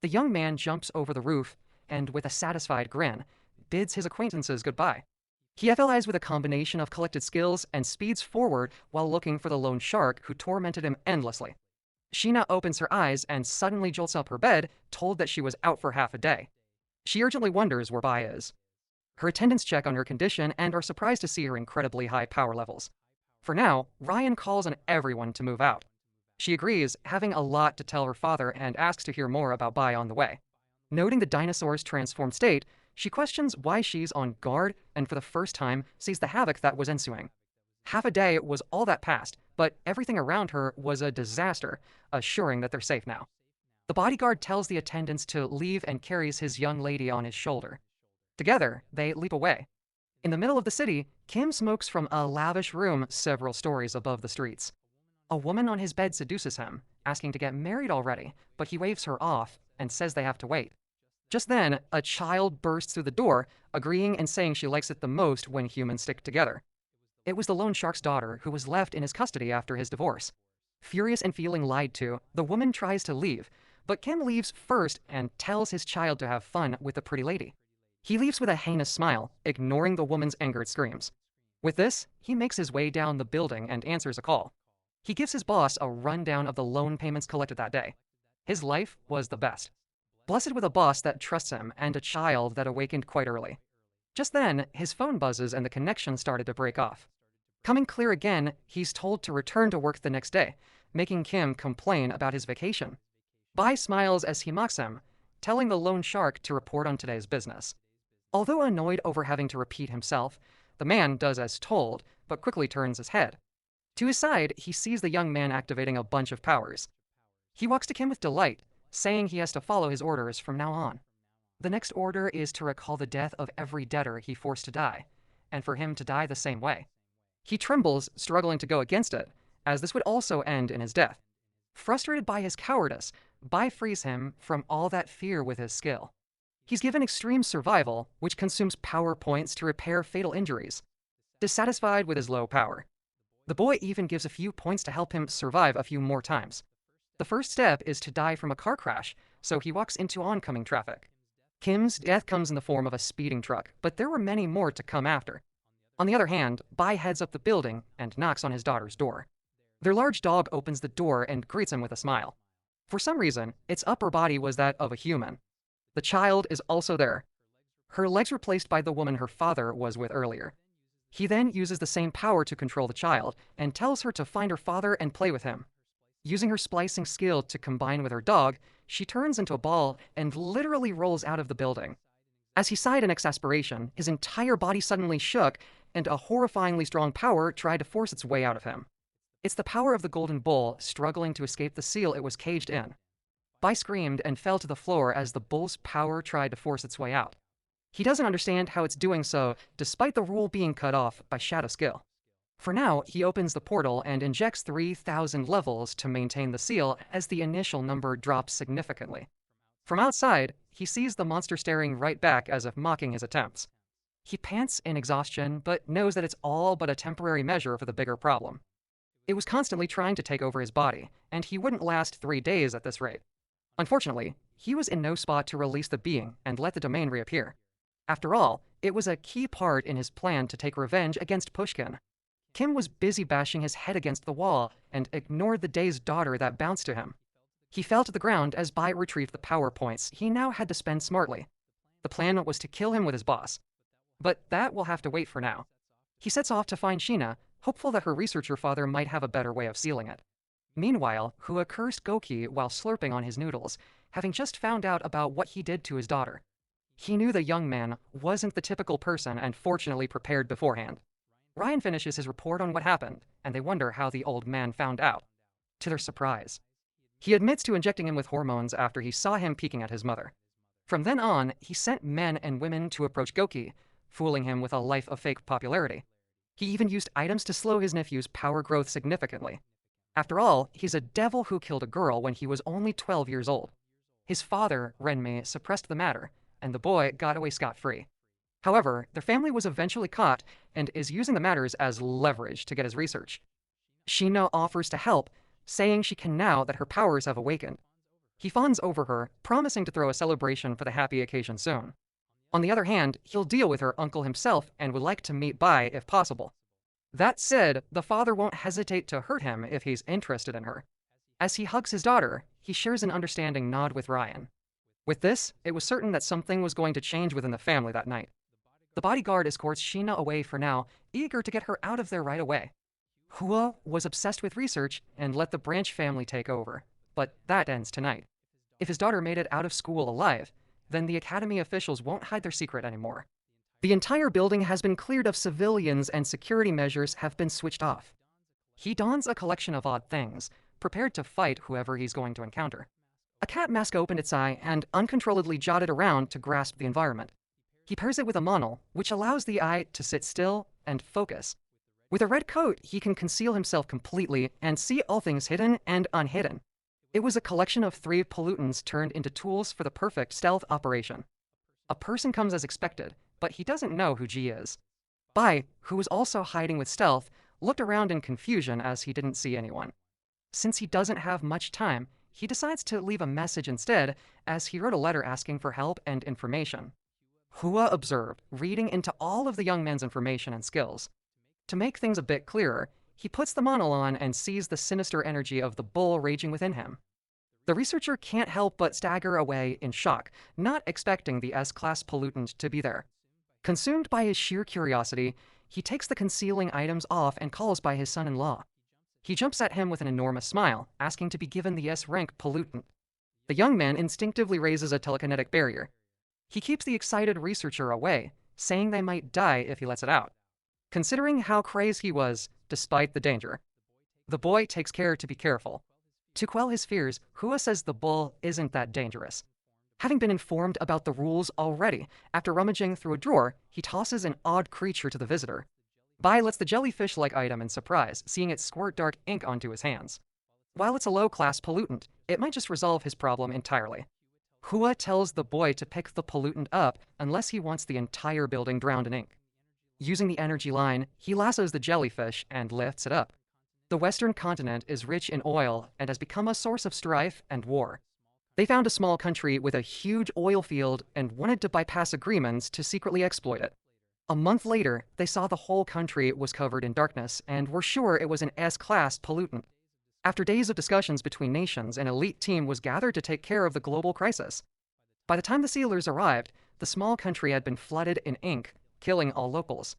The young man jumps over the roof and, with a satisfied grin, bids his acquaintances goodbye. He FLIs with a combination of collected skills and speeds forward while looking for the lone shark who tormented him endlessly. Sheena opens her eyes and suddenly jolts up her bed, told that she was out for half a day. She urgently wonders where Bai is. Her attendants check on her condition and are surprised to see her incredibly high power levels. For now, Ryan calls on everyone to move out. She agrees, having a lot to tell her father, and asks to hear more about Bai on the way. Noting the dinosaur's transformed state, she questions why she's on guard and for the first time sees the havoc that was ensuing. Half a day was all that passed, but everything around her was a disaster, assuring that they're safe now. The bodyguard tells the attendants to leave and carries his young lady on his shoulder. Together, they leap away. In the middle of the city, Kim smokes from a lavish room several stories above the streets. A woman on his bed seduces him, asking to get married already, but he waves her off and says they have to wait. Just then, a child bursts through the door, agreeing and saying she likes it the most when humans stick together. It was the lone shark's daughter who was left in his custody after his divorce. Furious and feeling lied to, the woman tries to leave, but Kim leaves first and tells his child to have fun with the pretty lady. He leaves with a heinous smile, ignoring the woman's angered screams. With this, he makes his way down the building and answers a call. He gives his boss a rundown of the loan payments collected that day. His life was the best. Blessed with a boss that trusts him and a child that awakened quite early. Just then, his phone buzzes and the connection started to break off. Coming clear again, he's told to return to work the next day, making Kim complain about his vacation. Bai smiles as he mocks him, telling the lone shark to report on today's business. Although annoyed over having to repeat himself, the man does as told, but quickly turns his head. To his side, he sees the young man activating a bunch of powers. He walks to Kim with delight, saying he has to follow his orders from now on. The next order is to recall the death of every debtor he forced to die, and for him to die the same way. He trembles, struggling to go against it, as this would also end in his death. Frustrated by his cowardice, Bai frees him from all that fear with his skill. He's given extreme survival, which consumes power points to repair fatal injuries. Dissatisfied with his low power, the boy even gives a few points to help him survive a few more times. The first step is to die from a car crash, so he walks into oncoming traffic. Kim's death comes in the form of a speeding truck, but there were many more to come after. On the other hand, Bai heads up the building and knocks on his daughter's door. Their large dog opens the door and greets him with a smile. For some reason, its upper body was that of a human. The child is also there. Her legs were placed by the woman her father was with earlier. He then uses the same power to control the child and tells her to find her father and play with him. Using her splicing skill to combine with her dog, she turns into a ball and literally rolls out of the building. As he sighed in exasperation, his entire body suddenly shook and a horrifyingly strong power tried to force its way out of him. It's the power of the golden bull struggling to escape the seal it was caged in. Bai screamed and fell to the floor as the bull's power tried to force its way out. He doesn't understand how it's doing so, despite the rule being cut off by shadow skill. For now, he opens the portal and injects 3,000 levels to maintain the seal as the initial number drops significantly. From outside, he sees the monster staring right back as if mocking his attempts. He pants in exhaustion, but knows that it's all but a temporary measure for the bigger problem. It was constantly trying to take over his body, and he wouldn't last 3 days at this rate. Unfortunately, he was in no spot to release the being and let the domain reappear. After all, it was a key part in his plan to take revenge against Pushkin. Kim was busy bashing his head against the wall and ignored the dazed daughter that bounced to him. He fell to the ground as Bai retrieved the power points he now had to spend smartly. The plan was to kill him with his boss. But that will have to wait for now. He sets off to find Sheena, hopeful that her researcher father might have a better way of sealing it. Meanwhile, Hua cursed Goki while slurping on his noodles, having just found out about what he did to his daughter. He knew the young man wasn't the typical person and fortunately prepared beforehand. Ryan finishes his report on what happened, and they wonder how the old man found out. To their surprise, he admits to injecting him with hormones after he saw him peeking at his mother. From then on, he sent men and women to approach Goki, fooling him with a life of fake popularity. He even used items to slow his nephew's power growth significantly. After all, he's a devil who killed a girl when he was only 12 years old. His father, Renmei, suppressed the matter, and the boy got away scot-free. However, their family was eventually caught and is using the matters as leverage to get his research. Sheena offers to help, saying she can now that her powers have awakened. He fawns over her, promising to throw a celebration for the happy occasion soon. On the other hand, he'll deal with her uncle himself and would like to meet Bai if possible. That said, the father won't hesitate to hurt him if he's interested in her. As he hugs his daughter, he shares an understanding nod with Ryan. With this, it was certain that something was going to change within the family that night. The bodyguard escorts Sheena away for now, eager to get her out of there right away. Hua was obsessed with research and let the Branch family take over, but that ends tonight. If his daughter made it out of school alive, then the academy officials won't hide their secret anymore. The entire building has been cleared of civilians and security measures have been switched off. He dons a collection of odd things, prepared to fight whoever he's going to encounter. A cat mask opened its eye and uncontrolledly jotted around to grasp the environment. He pairs it with a monol, which allows the eye to sit still and focus. With a red coat, he can conceal himself completely and see all things hidden and unhidden. It was a collection of 3 pollutants turned into tools for the perfect stealth operation. A person comes as expected, but he doesn't know who Ji is. Bai, who was also hiding with stealth, looked around in confusion as he didn't see anyone. Since he doesn't have much time, he decides to leave a message instead, as he wrote a letter asking for help and information. Hua observed, reading into all of the young man's information and skills. To make things a bit clearer, he puts the monol on and sees the sinister energy of the bull raging within him. The researcher can't help but stagger away in shock, not expecting the S-class pollutant to be there. Consumed by his sheer curiosity, he takes the concealing items off and calls by his son-in-law. He jumps at him with an enormous smile, asking to be given the S-rank pollutant. The young man instinctively raises a telekinetic barrier. He keeps the excited researcher away, saying they might die if he lets it out. Considering how crazed he was, despite the danger, the boy takes care to be careful. To quell his fears, Hua says the bull isn't that dangerous. Having been informed about the rules already, after rummaging through a drawer, he tosses an odd creature to the visitor. Bai lets the jellyfish-like item in surprise, seeing it squirt dark ink onto his hands. While it's a low-class pollutant, it might just resolve his problem entirely. Hua tells the boy to pick the pollutant up unless he wants the entire building drowned in ink. Using the energy line, he lassos the jellyfish and lifts it up. The Western continent is rich in oil and has become a source of strife and war. They found a small country with a huge oil field and wanted to bypass agreements to secretly exploit it. A month later, they saw the whole country was covered in darkness and were sure it was an S-class pollutant. After days of discussions between nations, an elite team was gathered to take care of the global crisis. By the time the sealers arrived, the small country had been flooded in ink, killing all locals.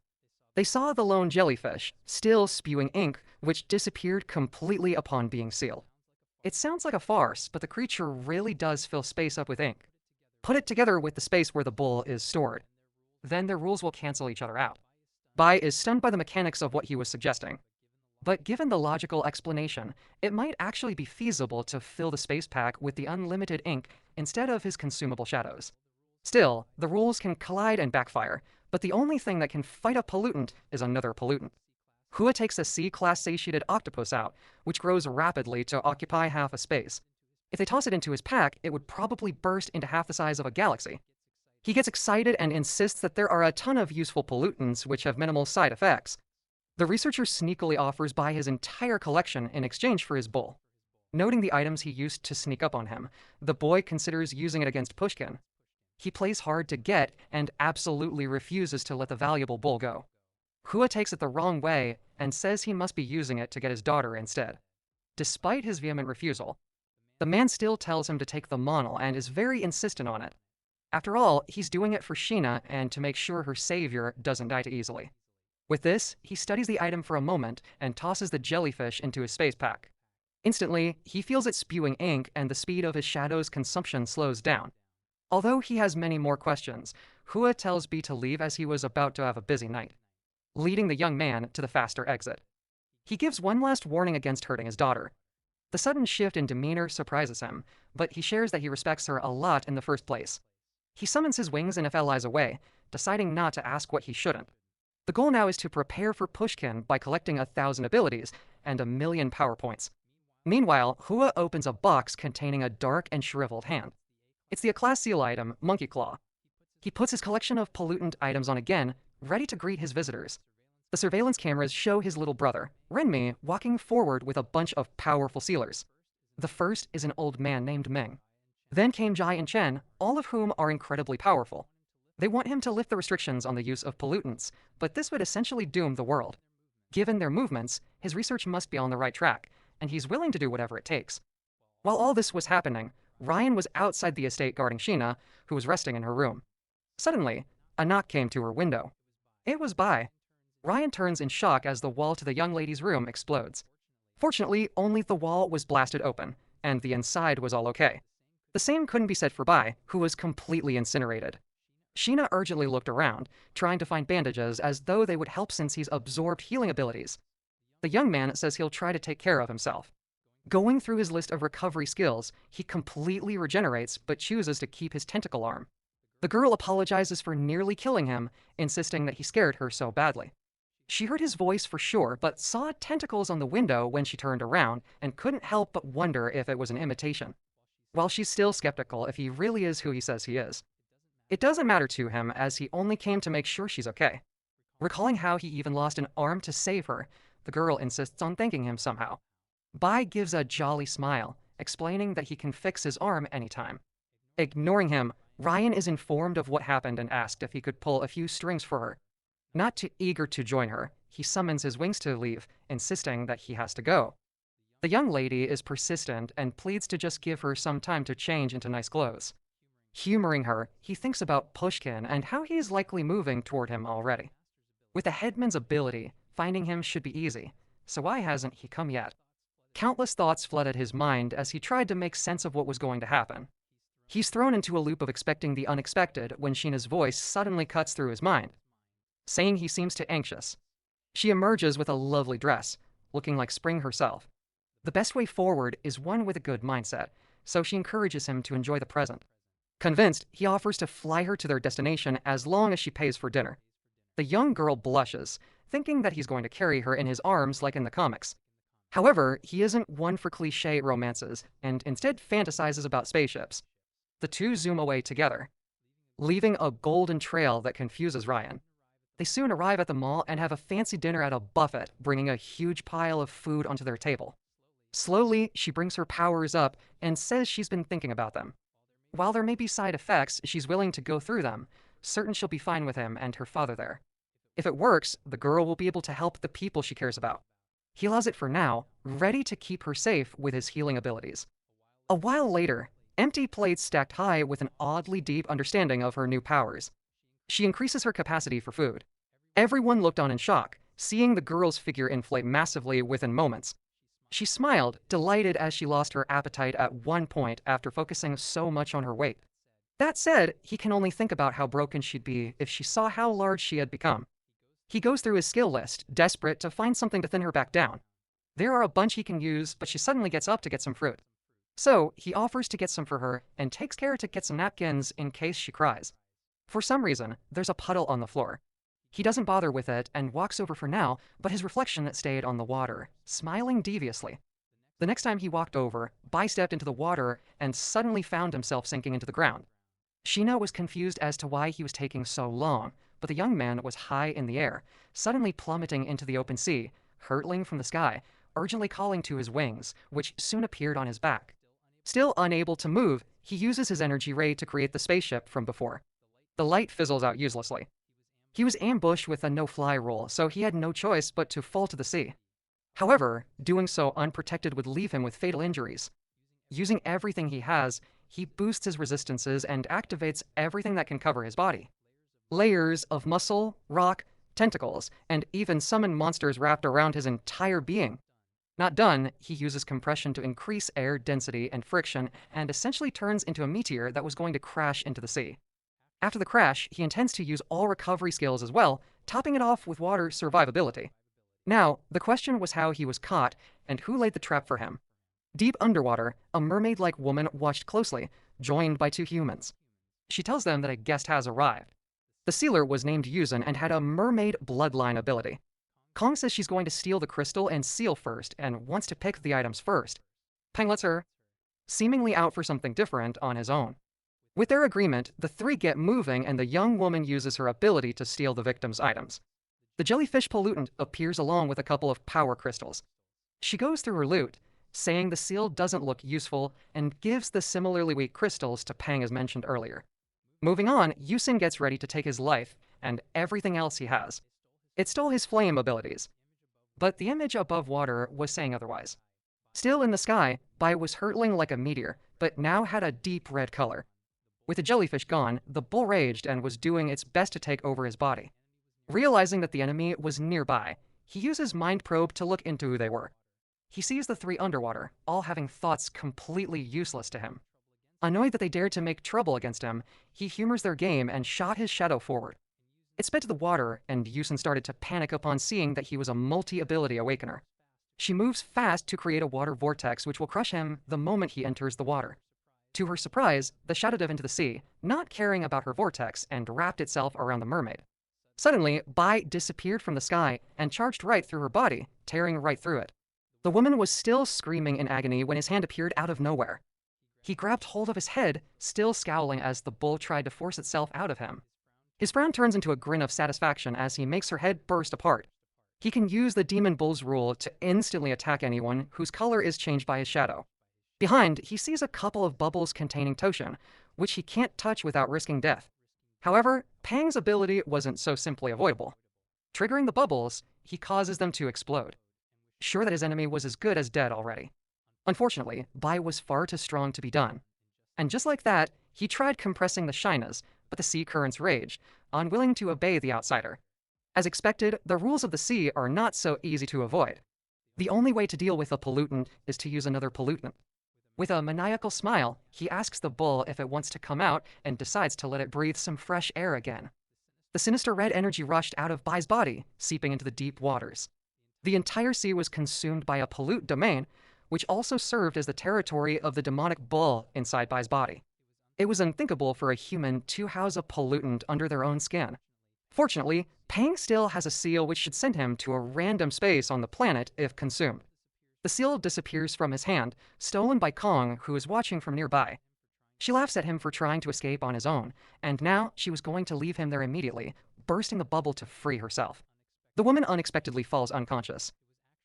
They saw the lone jellyfish, still spewing ink, which disappeared completely upon being sealed. It sounds like a farce, but the creature really does fill space up with ink. Put it together with the space where the bull is stored. Then their rules will cancel each other out. Bai is stunned by the mechanics of what he was suggesting. But given the logical explanation, it might actually be feasible to fill the space pack with the unlimited ink instead of his consumable shadows. Still, the rules can collide and backfire, but the only thing that can fight a pollutant is another pollutant. Hua takes a C-class satiated octopus out, which grows rapidly to occupy half a space. If they toss it into his pack, it would probably burst into half the size of a galaxy. He gets excited and insists that there are a ton of useful pollutants which have minimal side effects. The researcher sneakily offers Bai his entire collection in exchange for his bull. Noting the items he used to sneak up on him, the boy considers using it against Pushkin. He plays hard to get and absolutely refuses to let the valuable bull go. Hua takes it the wrong way and says he must be using it to get his daughter instead. Despite his vehement refusal, the man still tells him to take the monal and is very insistent on it. After all, he's doing it for Sheena and to make sure her savior doesn't die too easily. With this, he studies the item for a moment and tosses the jellyfish into his space pack. Instantly, he feels it spewing ink and the speed of his shadow's consumption slows down. Although he has many more questions, Hua tells B to leave as he was about to have a busy night, leading the young man to the faster exit. He gives one last warning against hurting his daughter. The sudden shift in demeanor surprises him, but he shares that he respects her a lot in the first place. He summons his wings and lies away, deciding not to ask what he shouldn't. The goal now is to prepare for Pushkin by collecting 1,000 abilities and 1,000,000 power points. Meanwhile, Hua opens a box containing a dark and shriveled hand. It's the class seal item, Monkey Claw. He puts his collection of pollutant items on again, ready to greet his visitors. The surveillance cameras show his little brother, Renmi, walking forward with a bunch of powerful sealers. The first is an old man named Ming. Then came Jai and Chen, all of whom are incredibly powerful. They want him to lift the restrictions on the use of pollutants, but this would essentially doom the world. Given their movements, his research must be on the right track, and he's willing to do whatever it takes. While all this was happening, Ryan was outside the estate guarding Sheena, who was resting in her room. Suddenly, a knock came to her window. It was Bai. Ryan turns in shock as the wall to the young lady's room explodes. Fortunately, only the wall was blasted open, and the inside was all okay. The same couldn't be said for Bai, who was completely incinerated. Sheena urgently looked around, trying to find bandages as though they would help since he's absorbed healing abilities. The young man says he'll try to take care of himself. Going through his list of recovery skills, he completely regenerates but chooses to keep his tentacle arm. The girl apologizes for nearly killing him, insisting that he scared her so badly. She heard his voice for sure, but saw tentacles on the window when she turned around and couldn't help but wonder if it was an imitation. While she's still skeptical if he really is who he says he is. It doesn't matter to him as he only came to make sure she's okay. Recalling how he even lost an arm to save her, the girl insists on thanking him somehow. Bai gives a jolly smile, explaining that he can fix his arm anytime. Ignoring him, Ryan is informed of what happened and asked if he could pull a few strings for her. Not too eager to join her, he summons his wings to leave, insisting that he has to go. The young lady is persistent and pleads to just give her some time to change into nice clothes. Humoring her, he thinks about Pushkin and how he is likely moving toward him already. With a headman's ability, finding him should be easy, so why hasn't he come yet? Countless thoughts flooded his mind as he tried to make sense of what was going to happen. He's thrown into a loop of expecting the unexpected when Sheena's voice suddenly cuts through his mind, saying he seems too anxious. She emerges with a lovely dress, looking like spring herself. The best way forward is one with a good mindset, so she encourages him to enjoy the present. Convinced, he offers to fly her to their destination as long as she pays for dinner. The young girl blushes, thinking that he's going to carry her in his arms like in the comics. However, he isn't one for cliché romances, and instead fantasizes about spaceships. The two zoom away together, leaving a golden trail that confuses Ryan. They soon arrive at the mall and have a fancy dinner at a buffet, bringing a huge pile of food onto their table. Slowly, she brings her powers up and says she's been thinking about them. While there may be side effects, she's willing to go through them, certain she'll be fine with him and her father there. If it works, the girl will be able to help the people she cares about. He allows it for now, ready to keep her safe with his healing abilities. A while later, empty plates stacked high with an oddly deep understanding of her new powers. She increases her capacity for food. Everyone looked on in shock, seeing the girl's figure inflate massively within moments. She smiled, delighted as she lost her appetite at one point after focusing so much on her weight. That said, he can only think about how broken she'd be if she saw how large she had become. He goes through his skill list, desperate to find something to thin her back down. There are a bunch he can use, but she suddenly gets up to get some fruit. So, he offers to get some for her and takes care to get some napkins in case she cries. For some reason, there's a puddle on the floor. He doesn't bother with it and walks over for now, but his reflection stayed on the water, smiling deviously. The next time he walked over, Bai stepped into the water and suddenly found himself sinking into the ground. Sheena was confused as to why he was taking so long, but the young man was high in the air, suddenly plummeting into the open sea, hurtling from the sky, urgently calling to his wings, which soon appeared on his back. Still unable to move, he uses his energy ray to create the spaceship from before. The light fizzles out uselessly. He was ambushed with a no-fly rule, so he had no choice but to fall to the sea. However, doing so unprotected would leave him with fatal injuries. Using everything he has, he boosts his resistances and activates everything that can cover his body. Layers of muscle, rock, tentacles, and even summon monsters wrapped around his entire being. Not done, he uses compression to increase air density and friction, and essentially turns into a meteor that was going to crash into the sea. After the crash, he intends to use all recovery skills as well, topping it off with water survivability. Now, the question was how he was caught, and who laid the trap for him. Deep underwater, a mermaid-like woman watched closely, joined by two humans. She tells them that a guest has arrived. The sealer was named Yuzin and had a mermaid bloodline ability. Kong says she's going to steal the crystal and seal first, and wants to pick the items first. Peng lets her, seemingly out for something different on his own. With their agreement, the three get moving and the young woman uses her ability to steal the victim's items. The jellyfish pollutant appears along with a couple of power crystals. She goes through her loot, saying the seal doesn't look useful, and gives the similarly weak crystals to Peng as mentioned earlier. Moving on, Yusin gets ready to take his life, and everything else he has. It stole his flame abilities. But the image above water was saying otherwise. Still in the sky, Bai was hurtling like a meteor, but now had a deep red color. With the jellyfish gone, the bull raged and was doing its best to take over his body. Realizing that the enemy was nearby, he uses Mind Probe to look into who they were. He sees the three underwater, all having thoughts completely useless to him. Annoyed that they dared to make trouble against him, he humors their game and shot his shadow forward. It sped to the water, and Yusin started to panic upon seeing that he was a multi-ability awakener. She moves fast to create a water vortex which will crush him the moment he enters the water. To her surprise, the shadow dove into the sea, not caring about her vortex, and wrapped itself around the mermaid. Suddenly, Bai disappeared from the sky and charged right through her body, tearing right through it. The woman was still screaming in agony when his hand appeared out of nowhere. He grabbed hold of his head, still scowling as the bull tried to force itself out of him. His frown turns into a grin of satisfaction as he makes her head burst apart. He can use the demon bull's rule to instantly attack anyone whose color is changed by his shadow. Behind, he sees a couple of bubbles containing Toshin, which he can't touch without risking death. However, Pang's ability wasn't so simply avoidable. Triggering the bubbles, he causes them to explode. Sure that his enemy was as good as dead already. Unfortunately, Bai was far too strong to be done. And just like that, he tried compressing the shyness, but the sea currents raged, unwilling to obey the outsider. As expected, the rules of the sea are not so easy to avoid. The only way to deal with a pollutant is to use another pollutant. With a maniacal smile, he asks the bull if it wants to come out and decides to let it breathe some fresh air again. The sinister red energy rushed out of Bai's body, seeping into the deep waters. The entire sea was consumed by a pollute domain, which also served as the territory of the demonic bull inside Bai's body. It was unthinkable for a human to house a pollutant under their own skin. Fortunately, Pang still has a seal which should send him to a random space on the planet if consumed. The seal disappears from his hand, stolen by Kong, who is watching from nearby. She laughs at him for trying to escape on his own, and now she was going to leave him there immediately, bursting the bubble to free herself. The woman unexpectedly falls unconscious.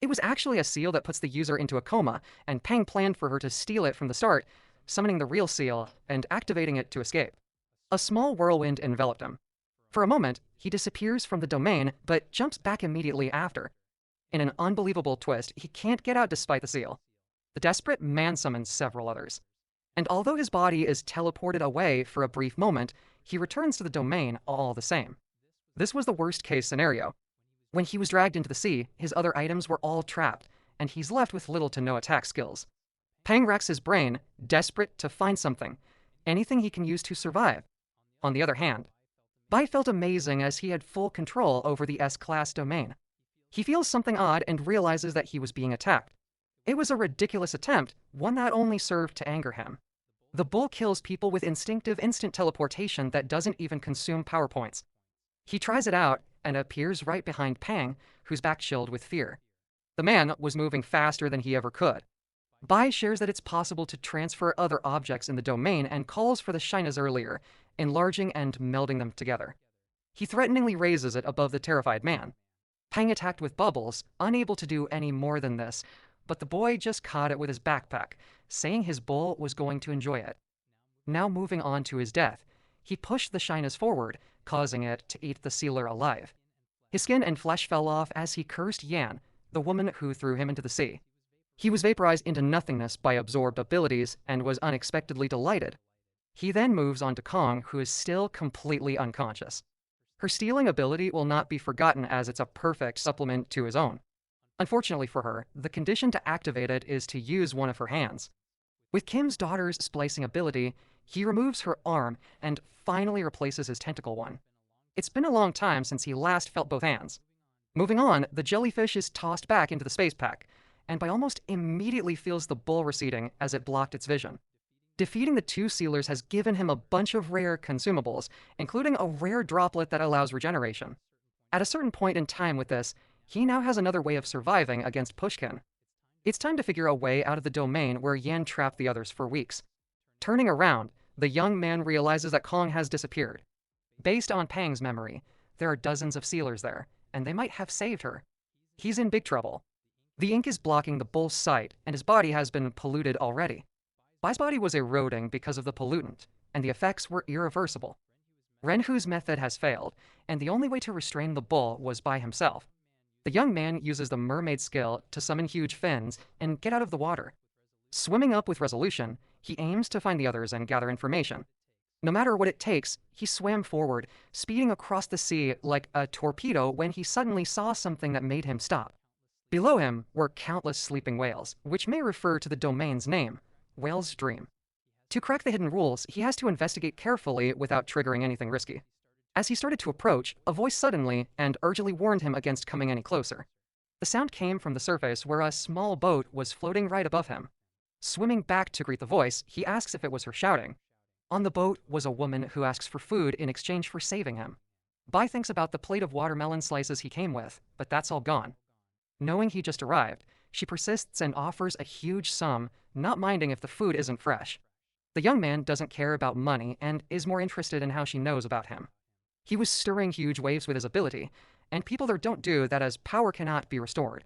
It was actually a seal that puts the user into a coma, and Pang planned for her to steal it from the start, summoning the real seal and activating it to escape. A small whirlwind enveloped him. For a moment, he disappears from the domain, but jumps back immediately after. In an unbelievable twist, he can't get out despite the seal. The desperate man summons several others. And although his body is teleported away for a brief moment, he returns to the domain all the same. This was the worst-case scenario. When he was dragged into the sea, his other items were all trapped, and he's left with little to no attack skills. Pang racks his brain, desperate to find something, anything he can use to survive. On the other hand, Bai felt amazing as he had full control over the S-class domain. He feels something odd and realizes that he was being attacked. It was a ridiculous attempt, one that only served to anger him. The bull kills people with instinctive instant teleportation that doesn't even consume power points. He tries it out and appears right behind Pang, who's back chilled with fear. The man was moving faster than he ever could. Bai shares that it's possible to transfer other objects in the domain and calls for the shyness earlier, enlarging and melding them together. He threateningly raises it above the terrified man. Pang attacked with bubbles, unable to do any more than this, but the boy just caught it with his backpack, saying his bull was going to enjoy it. Now moving on to his death, he pushed the shyness forward, causing it to eat the sealer alive. His skin and flesh fell off as he cursed Yan, the woman who threw him into the sea. He was vaporized into nothingness by absorbed abilities and was unexpectedly delighted. He then moves on to Kong, who is still completely unconscious. Her stealing ability will not be forgotten as it's a perfect supplement to his own. Unfortunately for her, the condition to activate it is to use one of her hands. With Kim's daughter's splicing ability, he removes her arm and finally replaces his tentacle one. It's been a long time since he last felt both hands. Moving on, the jellyfish is tossed back into the space pack, and by almost immediately feels the bull receding as it blocked its vision. Defeating the two sealers has given him a bunch of rare consumables, including a rare droplet that allows regeneration. At a certain point in time with this, he now has another way of surviving against Pushkin. It's time to figure a way out of the domain where Yan trapped the others for weeks. Turning around, the young man realizes that Kong has disappeared. Based on Pang's memory, there are dozens of sealers there, and they might have saved her. He's in big trouble. The ink is blocking the bull's sight, and his body has been polluted already. Bai's body was eroding because of the pollutant, and the effects were irreversible. Renhu's method has failed, and the only way to restrain the bull was by himself. The young man uses the mermaid skill to summon huge fins and get out of the water. Swimming up with resolution, he aims to find the others and gather information. No matter what it takes, he swam forward, speeding across the sea like a torpedo when he suddenly saw something that made him stop. Below him were countless sleeping whales, which may refer to the domain's name, Whale's Dream. To crack the hidden rules, he has to investigate carefully without triggering anything risky. As he started to approach, a voice suddenly and urgently warned him against coming any closer. The sound came from the surface where a small boat was floating right above him. Swimming back to greet the voice, he asks if it was her shouting. On the boat was a woman who asks for food in exchange for saving him. Bai thinks about the plate of watermelon slices he came with, but that's all gone. Knowing he just arrived, she persists and offers a huge sum, not minding if the food isn't fresh. The young man doesn't care about money and is more interested in how she knows about him. He was stirring huge waves with his ability, and people there don't do that as power cannot be restored.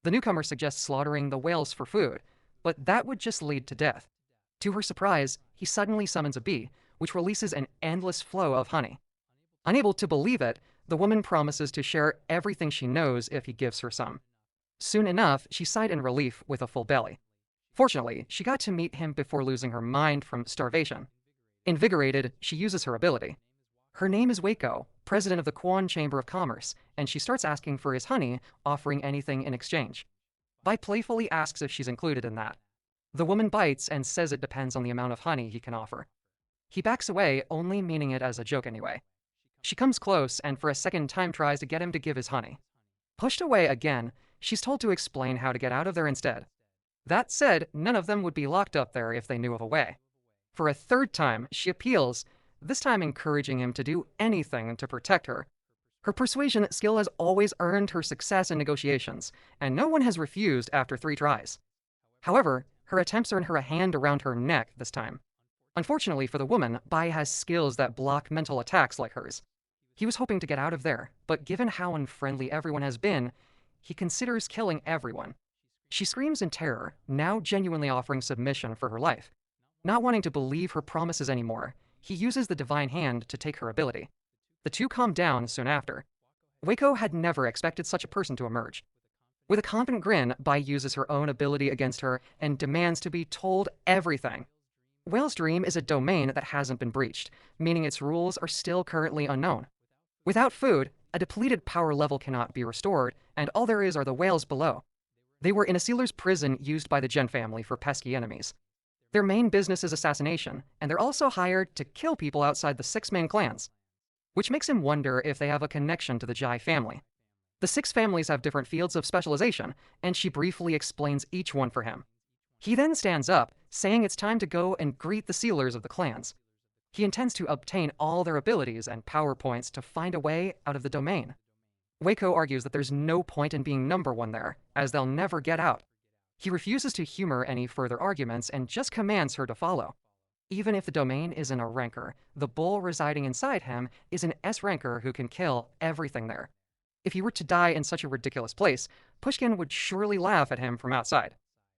The newcomer suggests slaughtering the whales for food, but that would just lead to death. To her surprise, he suddenly summons a bee, which releases an endless flow of honey. Unable to believe it, the woman promises to share everything she knows if he gives her some. Soon enough, she sighed in relief with a full belly. Fortunately, she got to meet him before losing her mind from starvation. Invigorated, she uses her ability. Her name is Waco, president of the Quan Chamber of Commerce, and she starts asking for his honey, offering anything in exchange. Bai playfully asks if she's included in that. The woman bites and says it depends on the amount of honey he can offer. He backs away, only meaning it as a joke anyway. She comes close and for a second time tries to get him to give his honey. Pushed away again, she's told to explain how to get out of there instead. That said, none of them would be locked up there if they knew of a way. For a third time, she appeals, this time encouraging him to do anything to protect her. Her persuasion skill has always earned her success in negotiations, and no one has refused after 3 tries. However, her attempts earn her a hand around her neck this time. Unfortunately for the woman, Bai has skills that block mental attacks like hers. He was hoping to get out of there, but given how unfriendly everyone has been, he considers killing everyone. She screams in terror, now genuinely offering submission for her life. Not wanting to believe her promises anymore, he uses the divine hand to take her ability. The two calm down soon after. Waco had never expected such a person to emerge. With a confident grin, Bai uses her own ability against her and demands to be told everything. Whale's Dream is a domain that hasn't been breached, meaning its rules are still currently unknown. Without food, a depleted power level cannot be restored, and all there is are the whales below. They were in a sealer's prison used by the Gen family for pesky enemies. Their main business is assassination, and they're also hired to kill people outside the 6 main clans, which makes him wonder if they have a connection to the Jai family. The 6 families have different fields of specialization, and she briefly explains each one for him. He then stands up, saying it's time to go and greet the sealers of the clans. He intends to obtain all their abilities and power points to find a way out of the domain. Waco argues that there's no point in being number 1 there, as they'll never get out. He refuses to humor any further arguments and just commands her to follow. Even if the domain isn't a ranker, the bull residing inside him is an S ranker who can kill everything there. If he were to die in such a ridiculous place, Pushkin would surely laugh at him from outside.